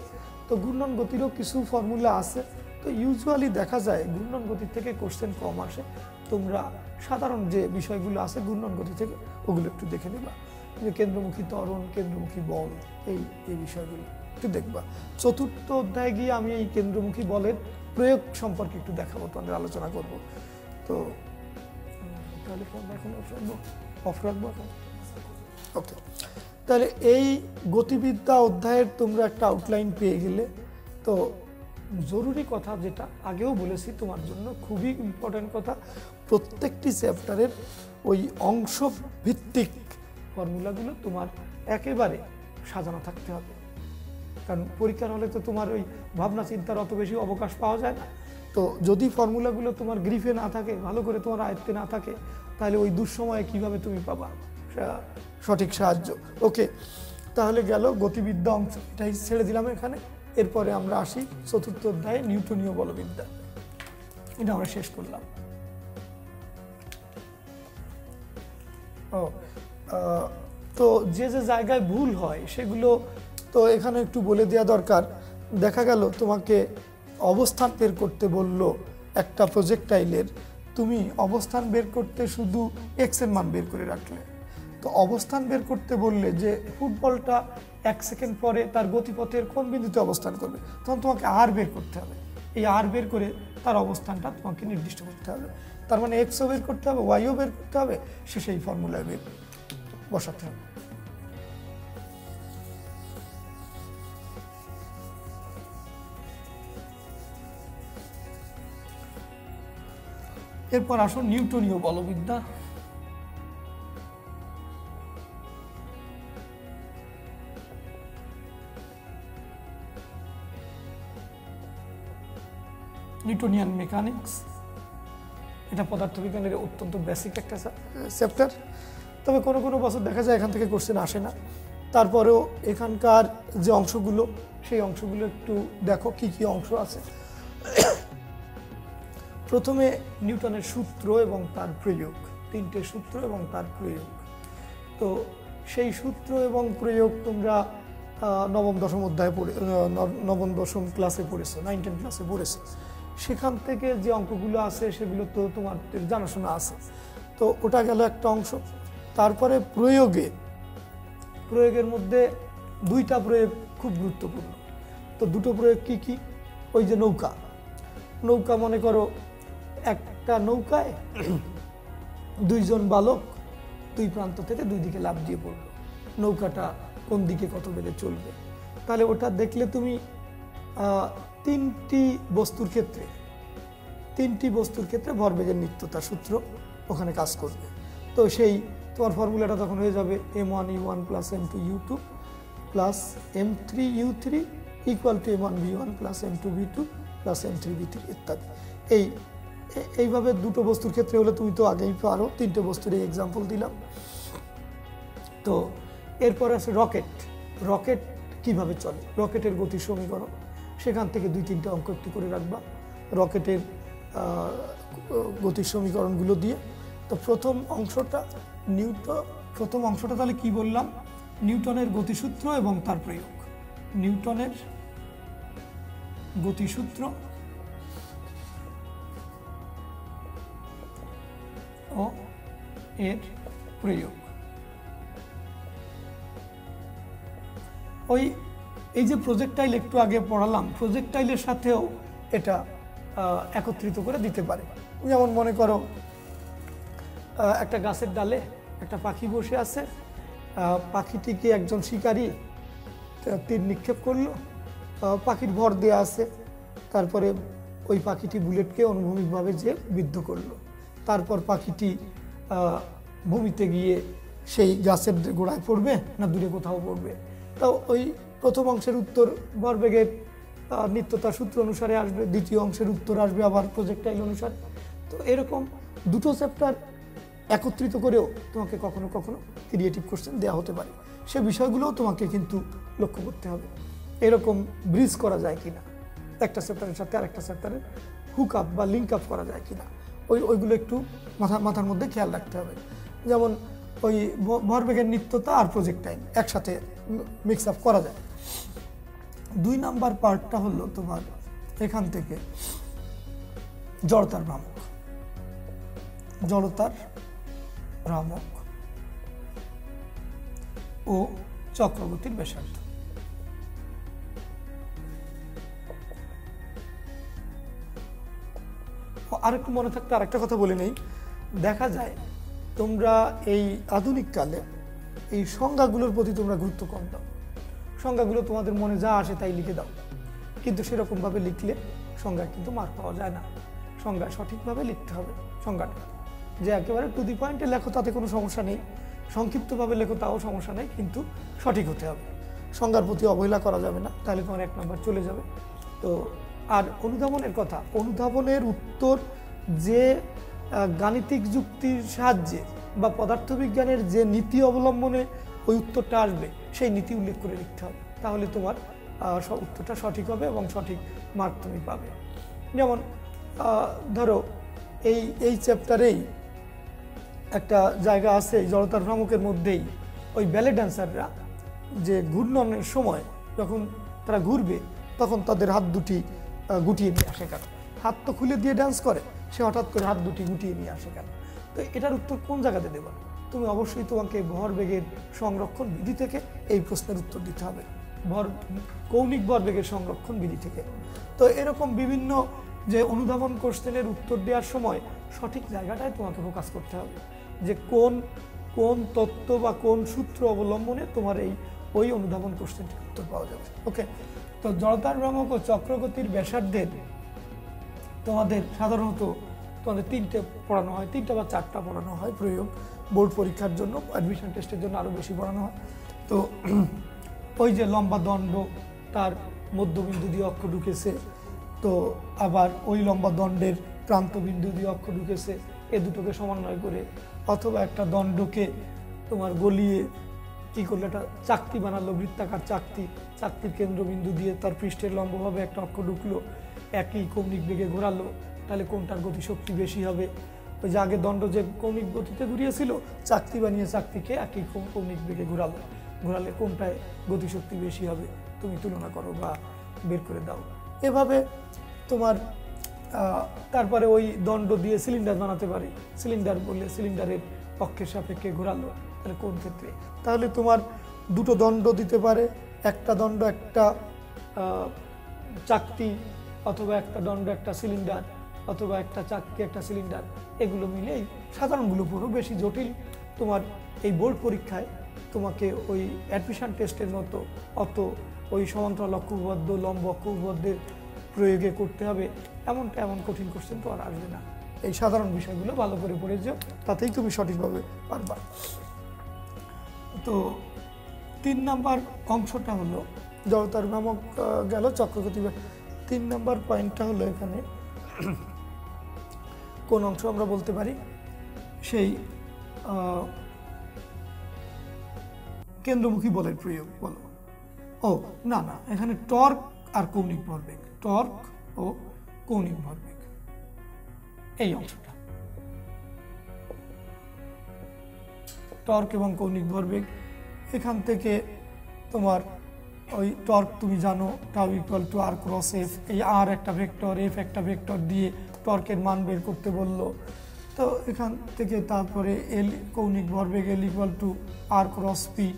তো ঘূর্ণন গতিরও কিছু ফর্মুলা আছে। তো ইউজুয়ালি দেখা যায় ঘূর্ণন গতির থেকে কোশ্চেন কম আসে। তোমরা সাধারণ যে বিষয়গুলো আছে ঘূর্ণন গতি থেকে ওগুলো একটু দেখে নেবা, যে কেন্দ্রমুখী ত্বরণ, কেন্দ্রমুখী বল, এই বিষয়গুলো একটু দেখবা। চতুর্থ অধ্যায়ে গিয়ে আমি এই কেন্দ্রমুখী বলের প্রয়োগ সম্পর্কে একটু দেখাবো, তোমাদের আলোচনা করব। তো তাহলে ফোন এখন অফ রাখবো এখন। ওকে, তাহলে এই গতিবিদ্যা অধ্যায়ের তোমরা একটা আউটলাইন পেয়ে গেলে। তো জরুরি কথা, যেটা আগেও বলেছি তোমার জন্য খুবই ইম্পর্টেন্ট কথা, প্রত্যেকটি চ্যাপ্টারের ওই অংশ ভিত্তিক ফর্মুলাগুলো তোমার একেবারে সাজানো থাকতে হবে। কারণ পরীক্ষার হলে তো তোমার ওই ভাবনা চিন্তার অত বেশি অবকাশ পাওয়া যায় না। তো যদি ফর্মুলাগুলো তোমার গ্রিফে না থাকে, ভালো করে তোমার আয়ত্তে না থাকে, তাহলে ওই দুঃসময়ে কিভাবে তুমি পাবা সঠিক সাহায্য। ওকে, তাহলে গেল গতিবিদ্যা অংশ, এটাই ছেড়ে দিলাম এখানে। এরপরে আমরা আসি চতুর্থ অধ্যায়ে নিউটনীয় বলবিদ্যা, এটা আমরা শেষ করলাম। তো যে যে জায়গায় ভুল হয় সেগুলো তো এখানে একটু বলে দেওয়া দরকার। দেখা গেল তোমাকে অবস্থান বের করতে বলল একটা প্রজেক্টাইলের, তুমি অবস্থান বের করতে শুধু এক্স এর মান বের করে রাখলে। তো অবস্থান বের করতে বললে যে ফুটবলটা 1 সেকেন্ড পরে তার গতিপথের কোন বিন্দুতে অবস্থান করবে, তখন তোমাকে আর বের করতে হবে। এই আর বের করে তার অবস্থানটা তোমাকে নির্দিষ্ট করতে হবে। তার মানে এক্সও বের করতে হবে, ওয়াইও বের করতে হবে, সে সেই ফর্মুলায় বের বসাতে হবে। এরপর আসুন নিউটনীয় বলবিদ্যা। নিউটনিয়ান মেকানিক্স, এটা পদার্থবিজ্ঞানের অত্যন্ত বেসিক একটা চ্যাপ্টার। তবে কোনো কোনো বছর দেখা যায় এখান থেকে কোশ্চেন আসে না। তারপরেও এখানকার যে অংশগুলো, সেই অংশগুলো একটু দেখো কি কি অংশ আছে। প্রথমে নিউটনের সূত্র এবং তার প্রয়োগ, 3টে সূত্র এবং তার প্রয়োগ। তো সেই সূত্র এবং প্রয়োগ তোমরা নবম দশম অধ্যায়ে নবম দশম ক্লাসে পড়েছো, 9, 10 ক্লাসে পড়েছো। সেখান থেকে যে অঙ্কগুলো আছে সেগুলো তো তোমার জানাশোনা আছে। তো ওটা গেল একটা অংশ। তারপরে প্রয়োগের মধ্যে 2টা প্রয়োগ খুব গুরুত্বপূর্ণ। তো 2টো প্রয়োগ কি কি? ওই যে নৌকা মনে করো, একটা নৌকায় 2 জন বালক 2 প্রান্ত থেকে 2 দিকে লাফ দিয়ে পড়লো, নৌকাটা কোন দিকে কত বেগে চলবে। তাহলে ওটা দেখলে তুমি 3টি বস্তুর ক্ষেত্রে ভরবেগের নিত্যতা সূত্র ওখানে কাজ করবে। তো সেই তোমার ফর্মুলাটা তখন হয়ে যাবে m1u1 plus m2u2 plus m3u3 equal to m1v1 plus m2v2 plus m3v3 ইত্যাদি। এইভাবে 2টো বস্তুর ক্ষেত্রে হলে তুমি তো আগেই পারো, 3টে বস্তুর এই এক্সাম্পল দিলাম। তো এরপর আছে রকেট কিভাবে চলে, রকেটের গতির সমীকরণ, সেখান থেকে 2-3টে অঙ্ক একটু করে রাখবা রকেটের গতির সমীকরণগুলো দিয়ে। তো প্রথম অংশটা তাহলে কি বললাম? নিউটনের গতিসূত্র এবং তার প্রয়োগ। নিউটনের গতিসূত্র ও এর প্রয়োগ। এই যে প্রজেক্টাইল একটু আগে পড়ালাম, প্রজেক্টাইলের সাথেও এটা একত্রিত করে দিতে পারে। যেমন মনে করো একটা গাছের ডালে একটা পাখি বসে আছে, পাখিটিকে একজন শিকারী তীর নিক্ষেপ করলো, পাখির ভর দেয়া আছে, তারপরে ওই পাখিটি বুলেটকে অনুভূমিকভাবে যে বিদ্ধ করলো। তারপর পাখিটি ভূমিতে গিয়ে সেই গাছের গোড়ায় পড়বে না দূরে কোথাও পড়বে। তো ওই প্রথম অংশের উত্তর ভরবেগের নিত্যতার সূত্র অনুসারে আসবে, দ্বিতীয় অংশের উত্তর আসবে আবার প্রজেক্টাইল অনুসারে। তো এরকম 2টো চ্যাপ্টার একত্রিত করেও তোমাকে কখনো কখনো ক্রিয়েটিভ কোশ্চেন দেওয়া হতে পারে। সে বিষয়গুলোও তোমাকে কিন্তু লক্ষ্য করতে হবে। এরকম ব্রিজ করা যায় কিনা, একটা চ্যাপ্টারের সাথে আরেকটা চ্যাপ্টারের হুক আপ বা লিঙ্ক আপ করা যায় কিনা, ওইগুলো একটু মাথার মধ্যে খেয়াল রাখতে হবে। যেমন ওই ভরবেগের নিত্যতা আর প্রজেক্ট টাইম একসাথে মিক্স আপ করা যায়। 2 নাম্বার পার্টটা হলো তোমার এখান থেকে জড়তার ভ্রামক, ও চক্রগতির ব্যাসার্ধ। আরেকটু মনে থাকতে আরেকটা কথা বলে নেই, দেখা যায় তোমরা এই আধুনিক কালে এই সংজ্ঞাগুলোর প্রতি তোমরা গুরুত্ব কম দাও। সংজ্ঞাগুলো তোমাদের মনে যা আসে তাই লিখে দাও, কিন্তু সেরকমভাবে লিখলে সংজ্ঞায় কিন্তু মার্ক পাওয়া যায় না। সংজ্ঞা সঠিকভাবে লিখতে হবে। সংজ্ঞাটা যে একেবারে টু দি পয়েন্টে লেখো তাতে কোনো সমস্যা নেই, সংক্ষিপ্তভাবে লেখো তাও সমস্যা নেই, কিন্তু সঠিক হতে হবে। সংজ্ঞার প্রতি অবহেলা করা যাবে না, তাহলে তোমার 1 নাম্বার চলে যাবে। তো আর অনুধাবনের কথা, অনুধাবনের উত্তর যে গাণিতিক যুক্তির সাহায্যে বা পদার্থবিজ্ঞানের যে নীতি অবলম্বনে ওই উত্তরটা আসবে সেই নীতি উল্লেখ করে লিখতে হবে, তাহলে তোমার উত্তরটা সঠিক হবে এবং সঠিক মার্ক তুমি পাবে। যেমন ধরো এই চ্যাপ্টারেই একটা জায়গা আছে জড়তার ভ্রামকের মধ্যেই, ওই ব্যালে ড্যান্সাররা যে ঘূর্ণনের সময় যখন তারা ঘুরবে তখন তাদের হাত দুটি গুটিয়ে নিয়ে আসে কেন? হাত তো খুলে দিয়ে ডান্স করে, সে হঠাৎ করে হাত দুটি গুটিয়ে নিয়ে আসে কেন? তো এটার উত্তর কোন জায়গাতে দেবা? তুমি অবশ্যই তোমাকে ভরবেগের সংরক্ষণ বিধি থেকে এই প্রশ্নের উত্তর দিতে হবে, কৌণিক ভরবেগের সংরক্ষণ বিধি থেকে। তো এরকম বিভিন্ন যে অনুধাবন কোশ্চেনের উত্তর দেওয়ার সময় সঠিক জায়গাটায় তোমাকে ফোকাস করতে হবে, যে কোন তত্ত্ব বা কোন সূত্র অবলম্বনে তোমার ওই অনুধাবন কোশ্চেনটির উত্তর পাওয়া যাবে। ওকে, তো জড়তার ভ্রামক ও চক্রগতির ব্যাসার্ধের তোমাদের সাধারণত তোমাদের 3টে পড়ানো হয়, 3টা বা 4টা পড়ানো হয় প্রয়োগ। বোর্ড পরীক্ষার জন্য, অ্যাডমিশন টেস্টের জন্য আরও বেশি পড়ানো হয়। তো ওই যে লম্বা দণ্ড, তার মধ্যবিন্দু দিয়ে অক্ষ ঢুকেছে, তো আবার ওই লম্বা দণ্ডের প্রান্তবিন্দু দিয়ে অক্ষ ঢুকেছে, এ দুটোকে সমন্বয় করে, অথবা একটা দণ্ডকে তোমার গলিয়ে কি করলে একটা চাকতি বানালো, বৃত্তাকার চাকতির কেন্দ্রবিন্দু দিয়ে তার পৃষ্ঠের লম্বভাবে একটা অক্ষ ঢুকলো, একই কৌণিক বেগে ঘোরালো, তাহলে কোনটার গতিশক্তি বেশি হবে? ওই যে আগে দণ্ড যে কৌণিক গতিতে ঘুরিয়েছিল, চাকতি বানিয়ে চাকতিকে একই কৌণিক বেগে ঘোরালে কোনটায় গতিশক্তি বেশি হবে তুমি তুলনা করো বা বের করে দাও। এভাবে তোমার তারপরে ওই দণ্ড দিয়ে সিলিন্ডার বানাতে পারি, সিলিন্ডার বললে সিলিন্ডারের অক্ষের সাপেক্ষে ঘোরালো, তাহলে কোন ক্ষেত্রে? তাহলে তোমার 2টো দণ্ড দিতে পারে, একটা দণ্ড একটা চাকতি, অথবা একটা দণ্ড একটা সিলিন্ডার, অথবা একটা চাকতি একটা সিলিন্ডার, এগুলো মিলেই সাধারণগুলো পুরো। বেশি জটিল তোমার এই বোর্ড পরীক্ষায় তোমাকে ওই অ্যাডমিশন টেস্টের মতো অত ওই সমান্তরাল অক্ষ উপপাদ্য, লম্ব অক্ষ উপপাদ্যের প্রয়োগে করতে হবে এমন কঠিন কোশ্চেন তো আর আসবে না। এই সাধারণ বিষয়গুলো ভালো করে পড়ে যাও, তাতেই তুমি সঠিকভাবে পারবা। তো 3 নাম্বার অংশটা হলো জড়তার ভ্রামক গেল, চক্রগতি। 3 নাম্বার পয়েন্টটা হলো এখানে কোন অংশ আমরা বলতে পারি, সেই কেন্দ্রমুখী বলের প্রয়োগ বলো। ও না, এখানে টর্ক আর কৌণিক ভরবেগ, টর্ক ও কৌণিক ভরবেগ, এই অংশটা টর্ক এবং কৌণিক ভরবেগ। এখান থেকে তোমার ওই টর্ক তুমি জানো, tau equal to R cross F, এই আর একটা ভেক্টর, এফ একটা ভেক্টর দিয়ে টর্কের মান বের করতে বললো। তো এখান থেকে তারপরে এল কৌণিক ভরবেগ L equal to R cross p,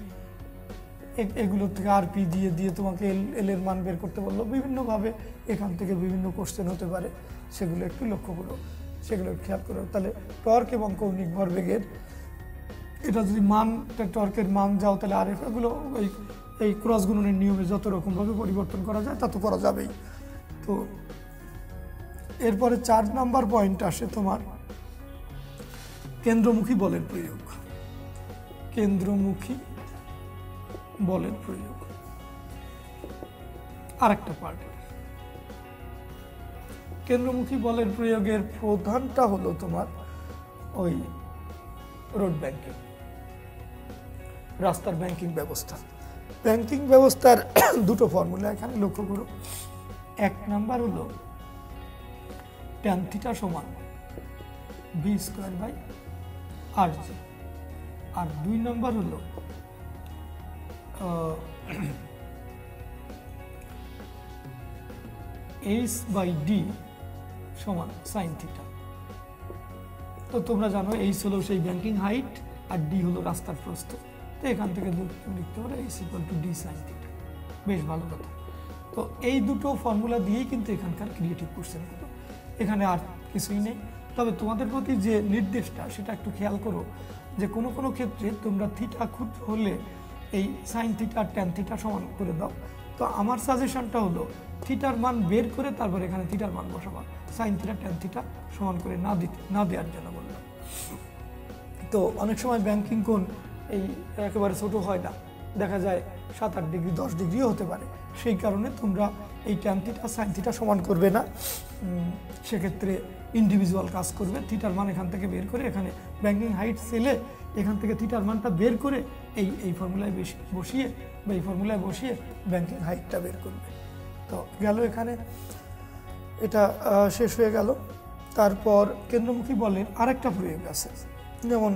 এগুলো থেকে আর পি দিয়ে তোমাকে এল এর মান বের করতে বললো। বিভিন্নভাবে এখান থেকে বিভিন্ন কোশ্চেন হতে পারে, সেগুলো একটু লক্ষ্য করো, সেগুলো খেয়াল করো। তাহলে টর্ক এবং কৌণিক ভরবেগের এটা যদি টর্কের মান যাও, তাহলে আর এফ, এগুলো এই ক্রস গুণনের নিয়মে যত রকমভাবে পরিবর্তন করা যায় তা তো করা যাবেই। তো এরপরে 4 নাম্বার পয়েন্ট আসে তোমার কেন্দ্রমুখী বলের প্রয়োগ। কেন্দ্রমুখী বলের প্রয়োগ আরেকটা পার্ট। কেন্দ্রমুখী বলের প্রয়োগের প্রধানটা হলো তোমার ওই রোড ব্যাংকিং, রাস্তার ব্যাংকিং ব্যবস্থা। ব্যাংকিং ব্যবস্থার দুটো ফর্মুলা এখানে লক্ষ্য করো। এক নাম্বার হলো ট্যান থিটা সমান ভি স্কোয়ার বাই আর জি, আর 2 নম্বর হলো এইচ বাই ডি সমান সাইন থিটা। তো তোমরা জানো এইচ হলো সেই ব্যাংকিং হাইট আর ডি হলো রাস্তার প্রস্থ। তো এখান থেকে লিখতে পারো H equal to D sine theta. বেশ ভালো কথা। তো এই দুটো ফর্মুলা দিয়েই কিন্তু এখানকার ক্রিয়েটিভ কোশ্চেন হতো, এখানে আর কিছুই নেই। তবে তোমাদের প্রতি যে নির্দেশটা সেটা একটু খেয়াল করো যে কোনো কোনো ক্ষেত্রে তোমরা থিটা ক্ষুদ্র হলে এই সাইন থিটা আর ট্যান থিটা সমান করে দাও। তো আমার সাজেশনটা হলো থিটার মান বের করে তারপর এখানে থিটার মান বসাবা, সাইন থিটা ট্যান থিটা সমান করে না দেওয়ার জন্য বললাম। তো অনেক সময় ব্যাংকিং কোণ এই একেবারে ছোট হয় না, দেখা যায় 7-8 ডিগ্রি 10 ডিগ্রিও হতে পারে। সেই কারণে তোমরা এই ট্যান থিটা সাইন থিটা সমান করবে না, সেক্ষেত্রে ইন্ডিভিজুয়াল কাজ করবে। থিটার মান এখান থেকে বের করে এখানে ব্যাংকিং হাইট সেলে এখান থেকে থিটার মানটা বের করে এই ফর্মুলায় বসিয়ে বা এই ফর্মুলায় বসিয়ে ব্যাংকিং হাইটটা বের করবে। তো গেল এখানে, এটা শেষ হয়ে গেল। তারপর কেন্দ্রমুখী বলের আরেকটা প্রয়োগ আছে। যেমন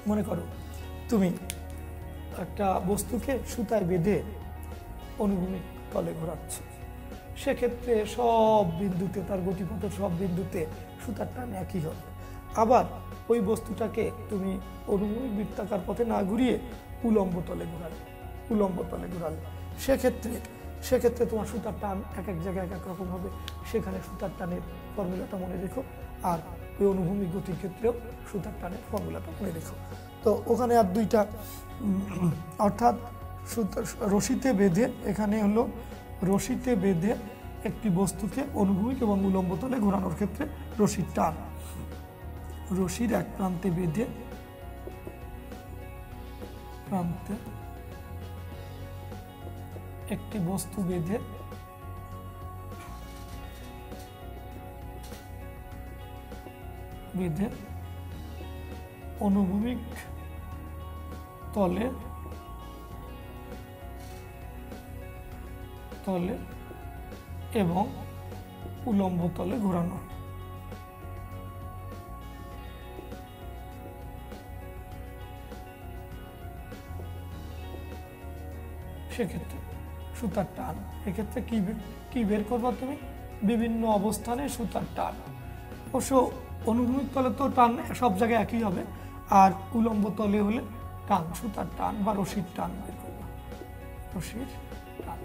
মনে করো তুমি একটা বস্তুকে সুতায় বেঁধে অনুভূমিক তলে ঘোরাচ্ছ, সেক্ষেত্রে সব বিন্দুতে তার গতিপথের সব বিন্দুতে সুতার টান একই হবে। আবার ওই বস্তুটাকে তুমি অনুভূমিক বৃত্তাকার পথে না ঘুরিয়ে উলম্ব তলে ঘোরালে সেক্ষেত্রে তোমার সুতার টান এক এক জায়গায় এক এক রকম হবে। সেখানে সুতার টানের ফর্মুলাটা মনে রেখো, আর ওই অনুভূমিক গতির ক্ষেত্রেও সুতার টানের ফর্মুলাটা মনে রেখো। তো ওখানে আর দুইটা, অর্থাৎ রশিতে বেঁধে, এখানে হলো রশিতে বেঁধে একটি বস্তুকে অনুভূমিক এবং উলম্ব তলে ঘোরানোর ক্ষেত্রে রশির টান, রশির এক প্রান্তে বেঁধে একটি বস্তু বেঁধে অনুভূমিক তলে এবং উলম্ব তলে ঘোরানো। সেক্ষেত্রে সুতার টান, এক্ষেত্রে কি বের করবা তুমি? বিভিন্ন অবস্থানে সুতার টান। অবশ্য অনুভূমিক তলে তো টান সব জায়গায় একই হবে, আর উলম্ব তলে হলে টান, সুতার টান বা রশির টান বের করবা, রশির টান।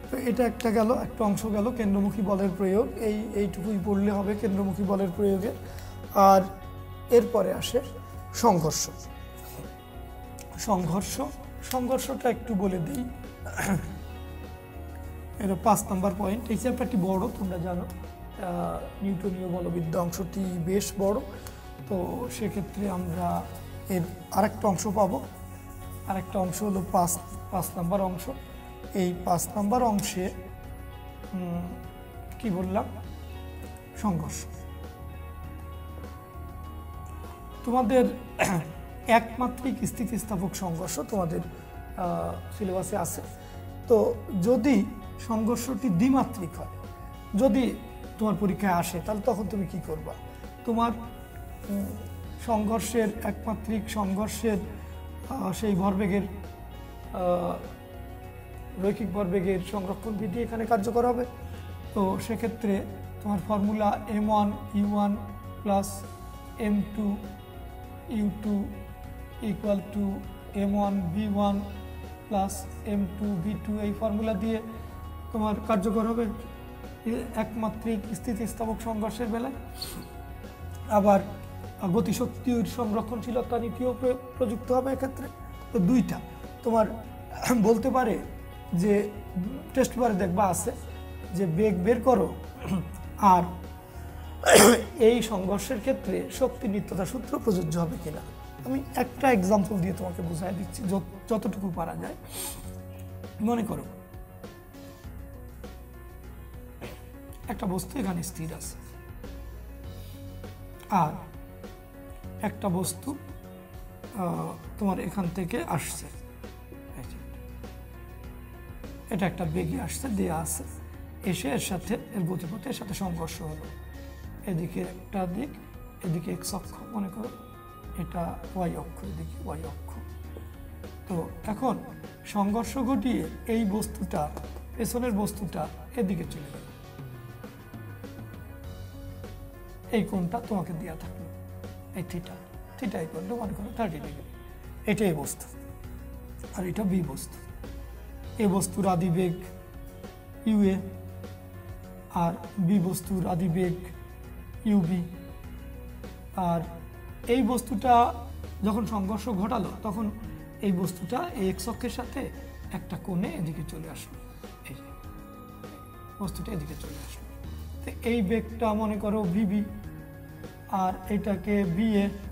তো এটা একটা গেল, একটা অংশ গেল কেন্দ্রমুখী বলের প্রয়োগ। এইটুকুই পড়লে হবে কেন্দ্রমুখী বলের প্রয়োগে। আর এরপরে আসে সংঘর্ষটা একটু বলে দিই। এটা 5 নম্বর পয়েন্ট। এই চ্যাপ্টারটি বড়, তোমরা জানো নিউটনীয় বলবিদ্যা অংশটি বেশ বড়। তো সেক্ষেত্রে আমরা এর আরেকটা অংশ পাবো। আরেকটা অংশ হলো 5 নম্বর অংশ। এই 5 নম্বর অংশে কি বললাম? সংঘর্ষ। তোমাদের একমাত্রিক স্থিতিস্থাপক সংঘর্ষ তোমাদের সিলেবাসে আছে। তো যদি সংঘর্ষটি দ্বিমাত্রিক হয়, যদি তোমার পরীক্ষায় আসে, তাহলে তখন তুমি কি করবা? তোমার সংঘর্ষের একমাত্রিক সংঘর্ষের সেই ভরবেগের রৈখিক ভরবেগের সংরক্ষণ বিধি এখানে কার্যকর হবে। তো সেক্ষেত্রে তোমার formula m1 u1 plus m2 u2 equal to m1 v1 plus m2 v2, এই ফর্মুলা দিয়ে তোমার কার্যকর হবে একমাত্রিক স্থিতিস্থাপক সংঘর্ষের বেলায়। আবার গতিশক্তির সংরক্ষণশীলতা নীতিও প্রযুক্ত হবে এক্ষেত্রে। তো দুইটা তোমার বলতে পারে যে টেস্ট পেপারে দেখবা আছে যে বেগ বের করো, আর এই সংঘর্ষের ক্ষেত্রে শক্তি নিত্যতা সূত্র প্রযোজ্য হবে কিনা। আমি একটা এক্সাম্পল দিয়ে তোমাকে বুঝাই দিচ্ছি যতটুকু পারা যায়। মনে করো একটা বস্তু এখানে স্থির আছে, আর একটা বস্তু তোমার এখান থেকে আসছে, এটা একটা বেগে আসছে, দেয়া আছে, এসে এর সাথে এর গতিপথে এর সাথে সংঘর্ষ হলো, এদিকে একটা দিক, এদিকে এক্স অক্ষ মনে করো, এটা ওয়াই অক্ষ, এদিকে ওয়াই অক্ষ। তো এখন সংঘর্ষ ঘটিয়ে এই বস্তুটা, পেছনের বস্তুটা এদিকে চলে গেল, এই কোণটা তোমাকে দেওয়া থাকলো, এই থিটা, থিটা এই কোণটা মনে করো 30 ডিগ্রি, এটা এই বস্তু আর এটা বি বস্তু। এ বস্তুর আদিবেগ ইউএ আর বি বস্তুর আদিবেগ ইউবি। আর এই বস্তুটা যখন সংঘর্ষ ঘটালো তখন এই বস্তুটা এই এক্স অক্ষের সাথে একটা কোণে এদিকে চলে আসলো, এই বস্তুটা এদিকে চলে আসলো। তো এই বেগটা মনে করো ভিবি, আর এটাকে বি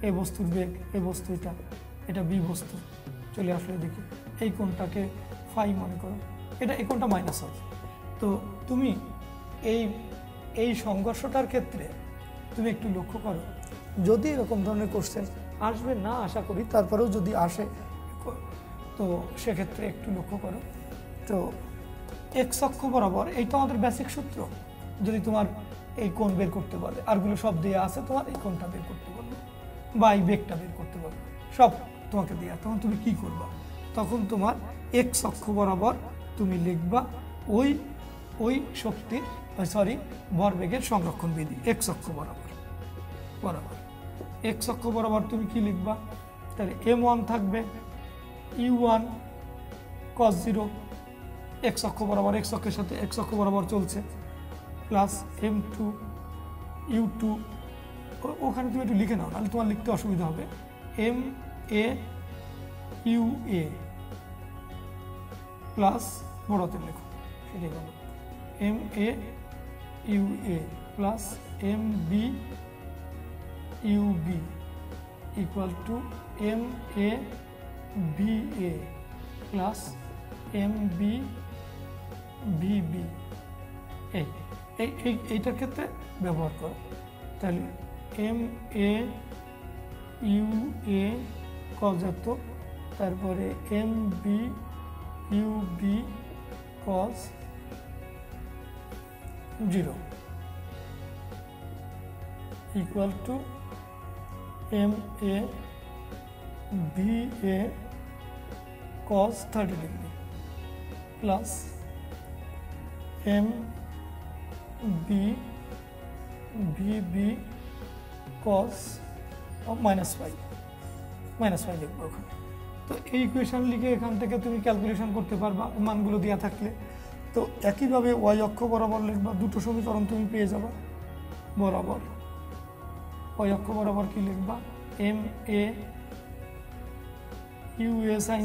এ বস্তুর বেগ, এ বস্তু এটা বি বস্তু চলে আসলো এদিকে, এই কোণটাকে ফাই মনে করো, এটা এই কোণটা মাইনাস হবে। তো তুমি এই সংঘর্ষটার ক্ষেত্রে তুমি একটু লক্ষ্য করো, যদি এরকম ধরনের কোশ্চেন আসবে না আশা করি, তারপরেও যদি আসে তো সেক্ষেত্রে একটু লক্ষ্য করো। তো এক্স অক্ষ বরাবর এইটা আমাদের বেসিক সূত্র, যদি তোমার এই কোণ বের করতে বলে, আরগুলো সব দেওয়া আছে, তোমার এই কোণটা বের করতে বলবে বা এই বেগটা বের করতে বলবে, সব তোমাকে দেওয়া, তখন তুমি কি করবা? তখন তোমার এক্স অক্ষ বরাবর তুমি লিখবা ওই শক্তির ভরবেগের সংরক্ষণ বিধি, এক্স অক্ষ বরাবর এক্স অক্ষ বরাবর তুমি কি লিখবা? তাহলে m1 থাকবে u1 cos 0, এক্স অক্ষ বরাবর, এক্স অক্ষের সাথে এক্স অক্ষ বরাবর চলছে, প্লাস m2 u2, ওখানে তুমি একটু লিখে নাও, নাহলে তোমার লিখতে অসুবিধা হবে, ma ua প্লাস বড়তে লেখো, সেটাই বলো, ma ua plus mb ub equal to ma ba plus mb bb, এইটার ক্ষেত্রে ব্যবহার করো। তাহলে ma ua cos এত, তারপরে mb ub cos 0 equal to ma ba cos 30 degree plus mb bb cos -5 লিখবো ওখানে। তো এই ইকুয়েশন লিখে এখান থেকে তুমি ক্যালকুলেশন করতে পারবা মানগুলো দেওয়া থাকলে। তো একইভাবে ওয়াই অক্ষ বরাবর লিখবা, দুটো সমীকরণ তুমি পেয়ে যাবা বরাবর। ওয়াই অক্ষ বরাবর কি লিখবা? ma ua sin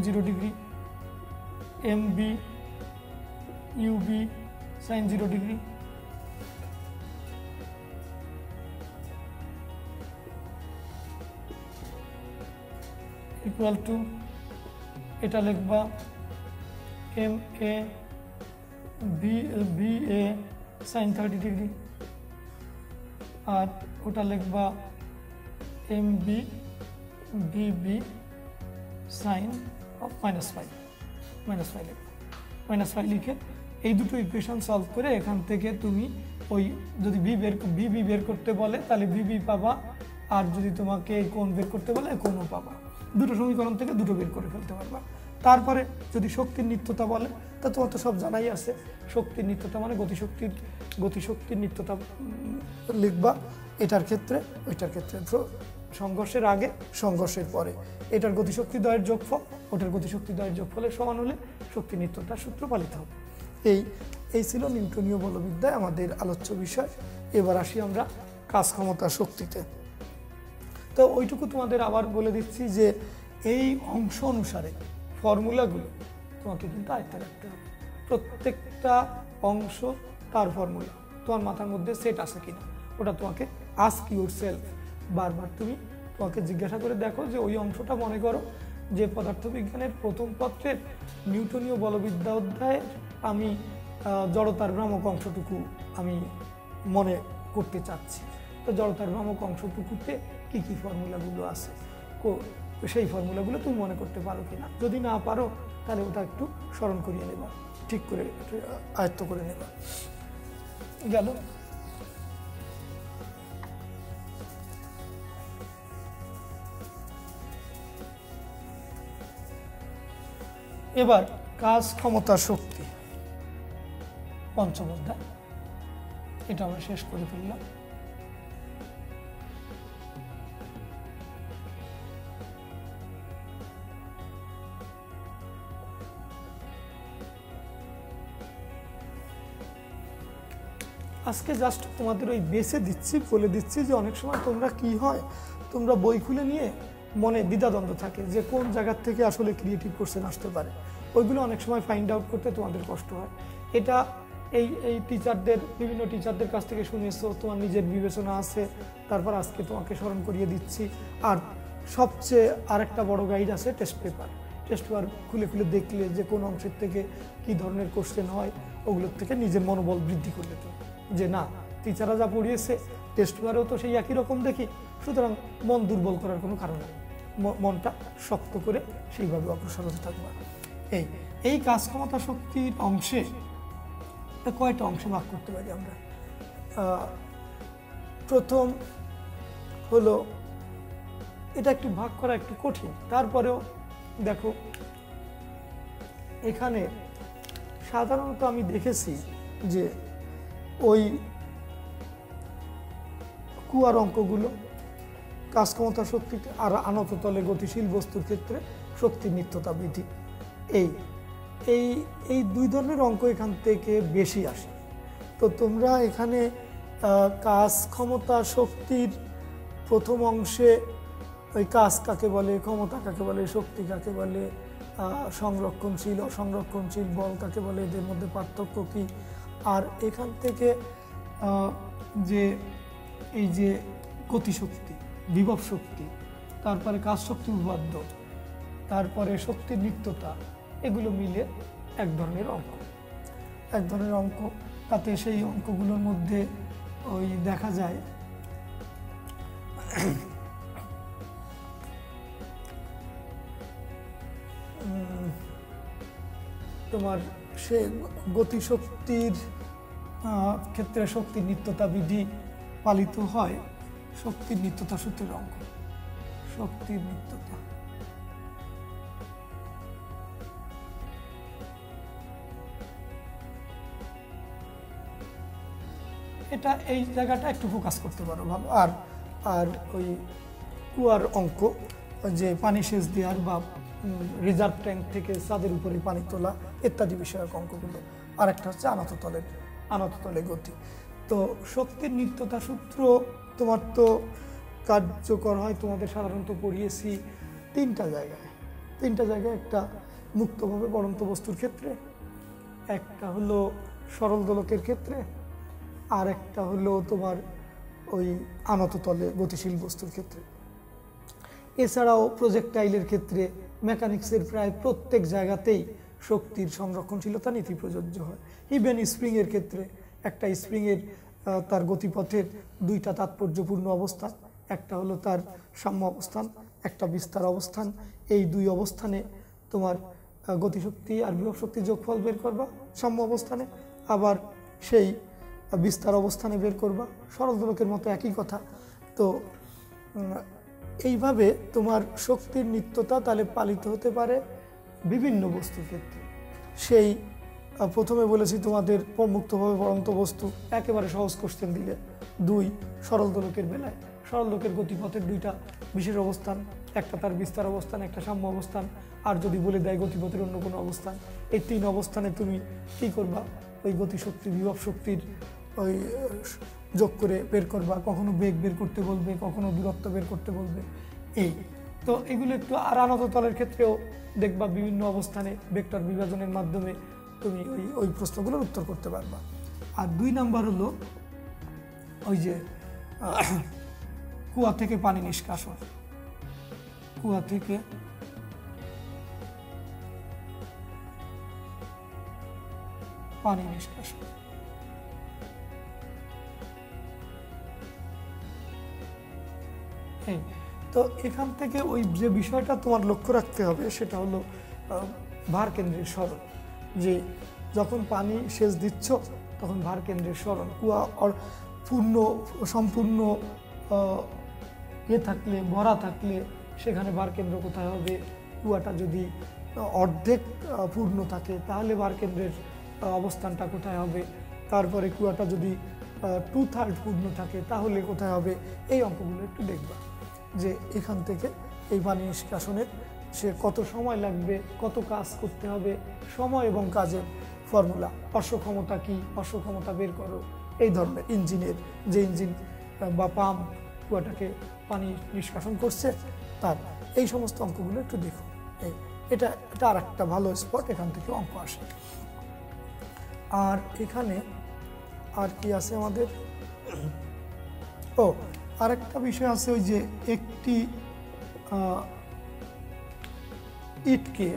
0 degree, mb ub sin 0 degree, equal to এটা লিখবা ma ba sin 30 ডিগ্রি, আর ওটা লিখবা mb bb sin of -5 লিখবা, -5 লিখে এই দুটো ইকুয়েশন সলভ করে এখান থেকে তুমি ওই যদি বি বের করতে বলে তাহলে বিবি পাবা, আর যদি তোমাকে এই কোণ বের করতে বলে কোণও পাবা। দুটো সমীকরণ থেকে দুটো বের করে ফেলতে পারবা। তারপরে যদি শক্তির নিত্যতা বলে তা তোমার তো সব জানাই আছে, শক্তির নিত্যতা মানে গতিশক্তির নিত্যতা লিখবা, এটার ক্ষেত্রে ওইটার ক্ষেত্রে, সংঘর্ষের আগে সংঘর্ষের পরে, এটার গতিশক্তি দ্বয়ের যোগফল ওটার গতিশক্তি দ্বয়ের যোগফলের সমান হলে শক্তি নিত্যতার সূত্র পালিত হবে। এই ছিল নিউটনীয় বলবিদ্যায় আমাদের আলোচ্য বিষয়। এবার আসি আমরা কাজ ক্ষমতা শক্তিতে। তো ওইটুকু তোমাদের আবার বলে দিচ্ছি যে এই অংশ অনুসারে ফর্মুলাগুলো তোমাকে কিন্তু আয়ত্তে রাখতে হবে। প্রত্যেকটা অংশ তার ফর্মুলা তোমার মাথার মধ্যে সেট আছে কিনা ওটা তোমাকে আস্ক ইউরসেলফ, বারবার তোমাকে জিজ্ঞাসা করে দেখো যে ওই অংশটা মনে করো যে পদার্থবিজ্ঞানের প্রথম পত্রের নিউটনীয় বলবিদ্যা অধ্যায়ে আমি জড়তার ভ্রামক অংশটুকু আমি মনে করতে চাচ্ছি। তো জড়তার ভ্রামক অংশটুকুতে কি কি ফর্মুলাগুলো আছে, সেই ফর্মুলাগুলো তুমি মনে করতে পারো কিনা। যদি না পারো তাহলে ওটা একটু স্মরণ করিয়ে নেবা, ঠিক করে আয়ত্ত করে নেবা। গেল। এবার কাজ, ক্ষমতা, শক্তি, পঞ্চম অধ্যায়, এটা আমরা শেষ করে ফেললাম। আজকে জাস্ট তোমাদের ওই বেসে দিচ্ছি, বলে দিচ্ছি যে অনেক সময় তোমরা কি হয়, তোমরা বই খুলে নিয়ে মনে দ্বিধাদ্বন্দ্ব থাকে যে কোন জায়গার থেকে আসলে ক্রিয়েটিভ কোশ্চেন আসতে পারে, ওইগুলো অনেক সময় ফাইন্ড আউট করতে তোমাদের কষ্ট হয়। এটা এই টিচারদের, বিভিন্ন টিচারদের কাছ থেকে শুনেছো, তোমার নিজের বিবেচনা আছে, তারপর আজকে তোমাকে স্মরণ করিয়ে দিচ্ছি। আর সবচেয়ে আরেকটা বড় গাইড আছে টেস্ট পেপার। টেস্ট পেপার খুলে খুলে দেখলে যে কোন অংশের থেকে কি ধরনের কোশ্চেন হয়, ওগুলোর থেকে নিজের মনোবল বৃদ্ধি করলে তো যে না, টিচাররা যা পড়িয়েছে টেস্ট পেপারেও তো সেই একই রকম দেখি, সুতরাং মন দুর্বল করার কোনো কারণ নেই, মনটা শক্ত করে সেইভাবে অগ্রসর হতে থাকবে। এই কাজ, ক্ষমতা, শক্তির অংশে কয়টা অংশে ভাগ করতে পারি আমরা। প্রথম হলো, এটা একটু ভাগ করা একটু কঠিন, তারপরেও দেখো এখানে সাধারণত আমি দেখেছি যে ওই কুয়ার অঙ্কগুলো কাজ, ক্ষমতা, শক্তিতে, আর আনত তলে গতিশীল বস্তুর ক্ষেত্রে শক্তির নিত্যতা বিধি, এই এই এই দুই ধরনের অঙ্ক এখান থেকে বেশি আসে। তো তোমরা এখানে কাজ, ক্ষমতা, শক্তির প্রথম অংশে ওই কাজ কাকে বলে, ক্ষমতা কাকে বলে, শক্তি কাকে বলে, সংরক্ষণশীল, অসংরক্ষণশীল বল কাকে বলে, এদের মধ্যে পার্থক্য কী, আর এখান থেকে যে এই যে গতিশক্তি, বিভব শক্তি, তারপরে কাজ শক্তি উপপাদ্য, তারপরে শক্তির নিত্যতা, এগুলো মিলে এক ধরনের অঙ্ক। তাতে সেই অঙ্কগুলোর মধ্যে ওই দেখা যায় তোমার সে গতিশক্তির ক্ষেত্রে শক্তির নিত্যতা বিধি পালিত হয়, শক্তির নিত্যতা সূত্রের অঙ্ক, শক্তির নিত্যতা। এটা এই জায়গাটা একটু ফোকাস করতে পারো ভালো। আর ওই কুয়ার অঙ্ক, যে পানি সেচ দেওয়ার বা রিজার্ভ ট্যাঙ্ক থেকে ছাদের উপরে পানি তোলা ইত্যাদি বিষয়ক অঙ্কগুলো। আর একটা হচ্ছে আনততলে গতি। তো শক্তির নিত্যতা সূত্র তোমার তো কার্যকর হয়, তোমাদের সাধারণত পড়িয়েছি তিনটা জায়গায়। একটা মুক্তভাবে পড়ন্ত বস্তুর ক্ষেত্রে, একটা হলো সরল দোলকের ক্ষেত্রে, আর একটা হলো তোমার ওই আনততলে গতিশীল বস্তুর ক্ষেত্রে। এছাড়াও প্রজেক্টাইলের ক্ষেত্রে, মেকানিক্সের প্রায় প্রত্যেক জায়গাতেই শক্তির সংরক্ষণশীলতা নীতি প্রযোজ্য হয়। ইভেন স্প্রিংয়ের ক্ষেত্রে, একটা স্প্রিংয়ের তার গতিপথের দুইটা তাৎপর্যপূর্ণ অবস্থান, একটা হলো তার সাম্য অবস্থান, একটা বিস্তার অবস্থান। এই দুই অবস্থানে তোমার গতিশক্তি আর বিভব শক্তির যোগফল বের করবা সাম্য অবস্থানে, আবার সেই বিস্তার অবস্থানে বের করবা সরল দোলকের মতো, একই কথা। তো এইভাবে তোমার শক্তির নিত্যতা তাহলে পালিত হতে পারে বিভিন্ন বস্তুর ক্ষেত্রে। সেই প্রথমে বলেছি তোমাদের মুক্তভাবে পড়ন্ত বস্তু, একেবারে সহজ কোশ্চেন দিলে, 2 সরল দোলকের বেলায় সরল দোলকের গতিপথের দুইটা বিশেষ অবস্থান, একটা তার বিস্তার অবস্থান, একটা সাম্য অবস্থান, আর যদি বলে দেয় গতিপথের অন্য কোনো অবস্থান, এই 3 অবস্থানে তুমি কী করবা, ওই গতিশক্তি বিভব শক্তির ওই যোগ করে বের করবা। কখনো বেগ বের করতে বলবে, কখনো দূরত্ব বের করতে বলবে। এই তো এগুলো একটু আর আনত তলের ক্ষেত্রেও দেখবা বিভিন্ন অবস্থানে ভেক্টর বিভাজনের মাধ্যমে তুমি ওই প্রশ্নগুলোর উত্তর করতে পারবা। আর 2 নাম্বার হলো ওই যে কুয়া থেকে পানি নিষ্কাশন, কুয়া থেকে পানি নিষ্কাশন। হ্যাঁ, তো এখান থেকে ওই যে বিষয়টা তোমার লক্ষ্য রাখতে হবে সেটা হলো ভার কেন্দ্রের সরণ, যে যখন পানি সেচ দিচ্ছ তখন ভার কেন্দ্রের সরণ, কুয়া সম্পূর্ণ থাকলে, ভরা থাকলে সেখানে ভার কেন্দ্র কোথায় হবে, কুয়াটা যদি অর্ধেক পূর্ণ থাকে তাহলে ভার কেন্দ্রের অবস্থানটা কোথায় হবে, তারপরে কুয়াটা যদি 2/3 পূর্ণ থাকে তাহলে কোথায় হবে। এই অঙ্কগুলো একটু দেখবা যে এখান থেকে এই পানি নিষ্কাশনের সে কত সময় লাগবে, কত কাজ করতে হবে, সময় এবং কাজের ফর্মুলা, অশ্বক্ষমতা কি, অশ্বক্ষমতা বের করো, এই ধরনের ইঞ্জিনের, যে ইঞ্জিন বা পাম্প কুয়াটাকে পানি নিষ্কাশন করছে তার এই সমস্ত অঙ্কগুলো একটু দেখো। এটা আর একটা ভালো স্পট, এখান থেকে অঙ্ক আসে। আর এখানে আর কি আছে আমাদের, আরেকটা বিষয় আছে, ওই যে একটি ইটকে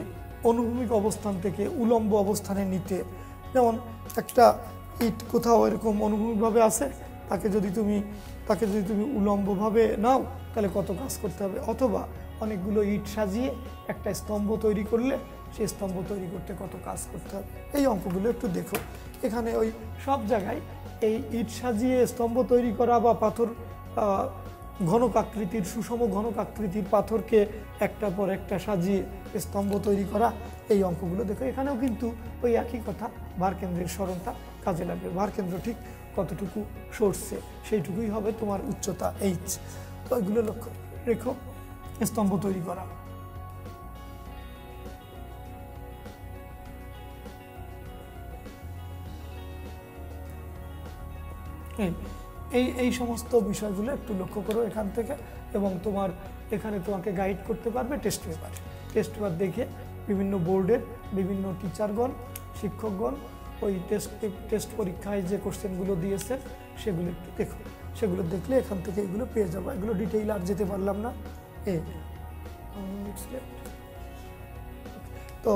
অনুভূমিক অবস্থান থেকে উলম্ব অবস্থানে নিতে, যেমন একটা ইট কোথাও এরকম অনুভূমিকভাবে আছে, তাকে যদি তুমি উলম্বভাবে নাও তাহলে কত কাজ করতে হবে, অথবা অনেকগুলো ইট সাজিয়ে একটা স্তম্ভ তৈরি করলে সেই স্তম্ভ তৈরি করতে কত কাজ করতে হবে। এই অঙ্কগুলো একটু দেখো। এখানে ওই সব জায়গায় এই ইট সাজিয়ে স্তম্ভ তৈরি করা বা পাথর ঘনক আকৃতির, সুষম ঘনক আকৃতির পাথরকে একটা পর একটা সাজিয়ে স্তম্ভ তৈরি করা, এই অঙ্কগুলো দেখো। এখানেও কিন্তু ওই একই কথা, ভার কেন্দ্রের সরণটা কাজে লাগবে। ভার কেন্দ্র ঠিক কতটুকু সরছে সেইটুকুই হবে তোমার উচ্চতা এইচ। তো এগুলো লক্ষ্য রেখো, স্তম্ভ তৈরি করা। এই সমস্ত বিষয়গুলো একটু লক্ষ্য করো এখান থেকে, এবং তোমার এখানে তোমাকে গাইড করতে পারবে টেস্ট পেপার দেখে বিভিন্ন বোর্ডের বিভিন্ন টিচারগণ, শিক্ষকগণ ওই টেস্ট পরীক্ষায় যে কোশ্চেনগুলো দিয়েছে সেগুলো একটু দেখো। সেগুলো দেখলে এখান থেকে এগুলো পেয়ে যাবো। এগুলো ডিটেইল আর যেতে পারলাম না। তো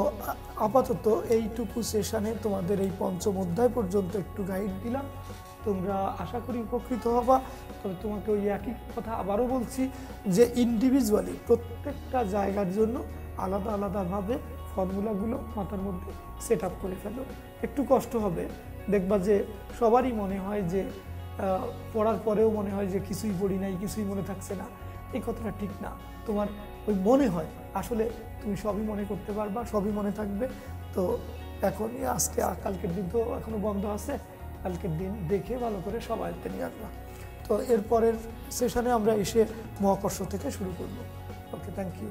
আপাতত এইটুকু সেশনে তোমাদের এই পঞ্চম অধ্যায় পর্যন্ত একটু গাইড দিলাম। তোমরা আশা করি উপকৃত হবা। তবে তোমাকে ওই একই কথা আবারও বলছি যে ইন্ডিভিজুয়ালি প্রত্যেকটা জায়গার জন্য আলাদা আলাদাভাবে ফর্মুলাগুলো মাথার মধ্যে সেট আপ করে ফেলো। একটু কষ্ট হবে, দেখবা যে সবারই মনে হয় যে পড়ার পরেও মনে হয় যে কিছুই পড়ি নাই, কিছুই মনে থাকছে না। এই কথাটা ঠিক না। তোমার ওই মনে হয়, আসলে তুমি সবই মনে করতে পারবা, সবই মনে থাকবে। তো এখনই আজকে কালকের দিন তো এখনো বন্ধ আছে, কালকের দিন দেখে ভালো করে সব আয়ত্তে নিয়ে আসবা। তো এরপরের সেশনে আমরা এসে মহাকর্ষ থেকে শুরু করব। ওকে, থ্যাংক ইউ।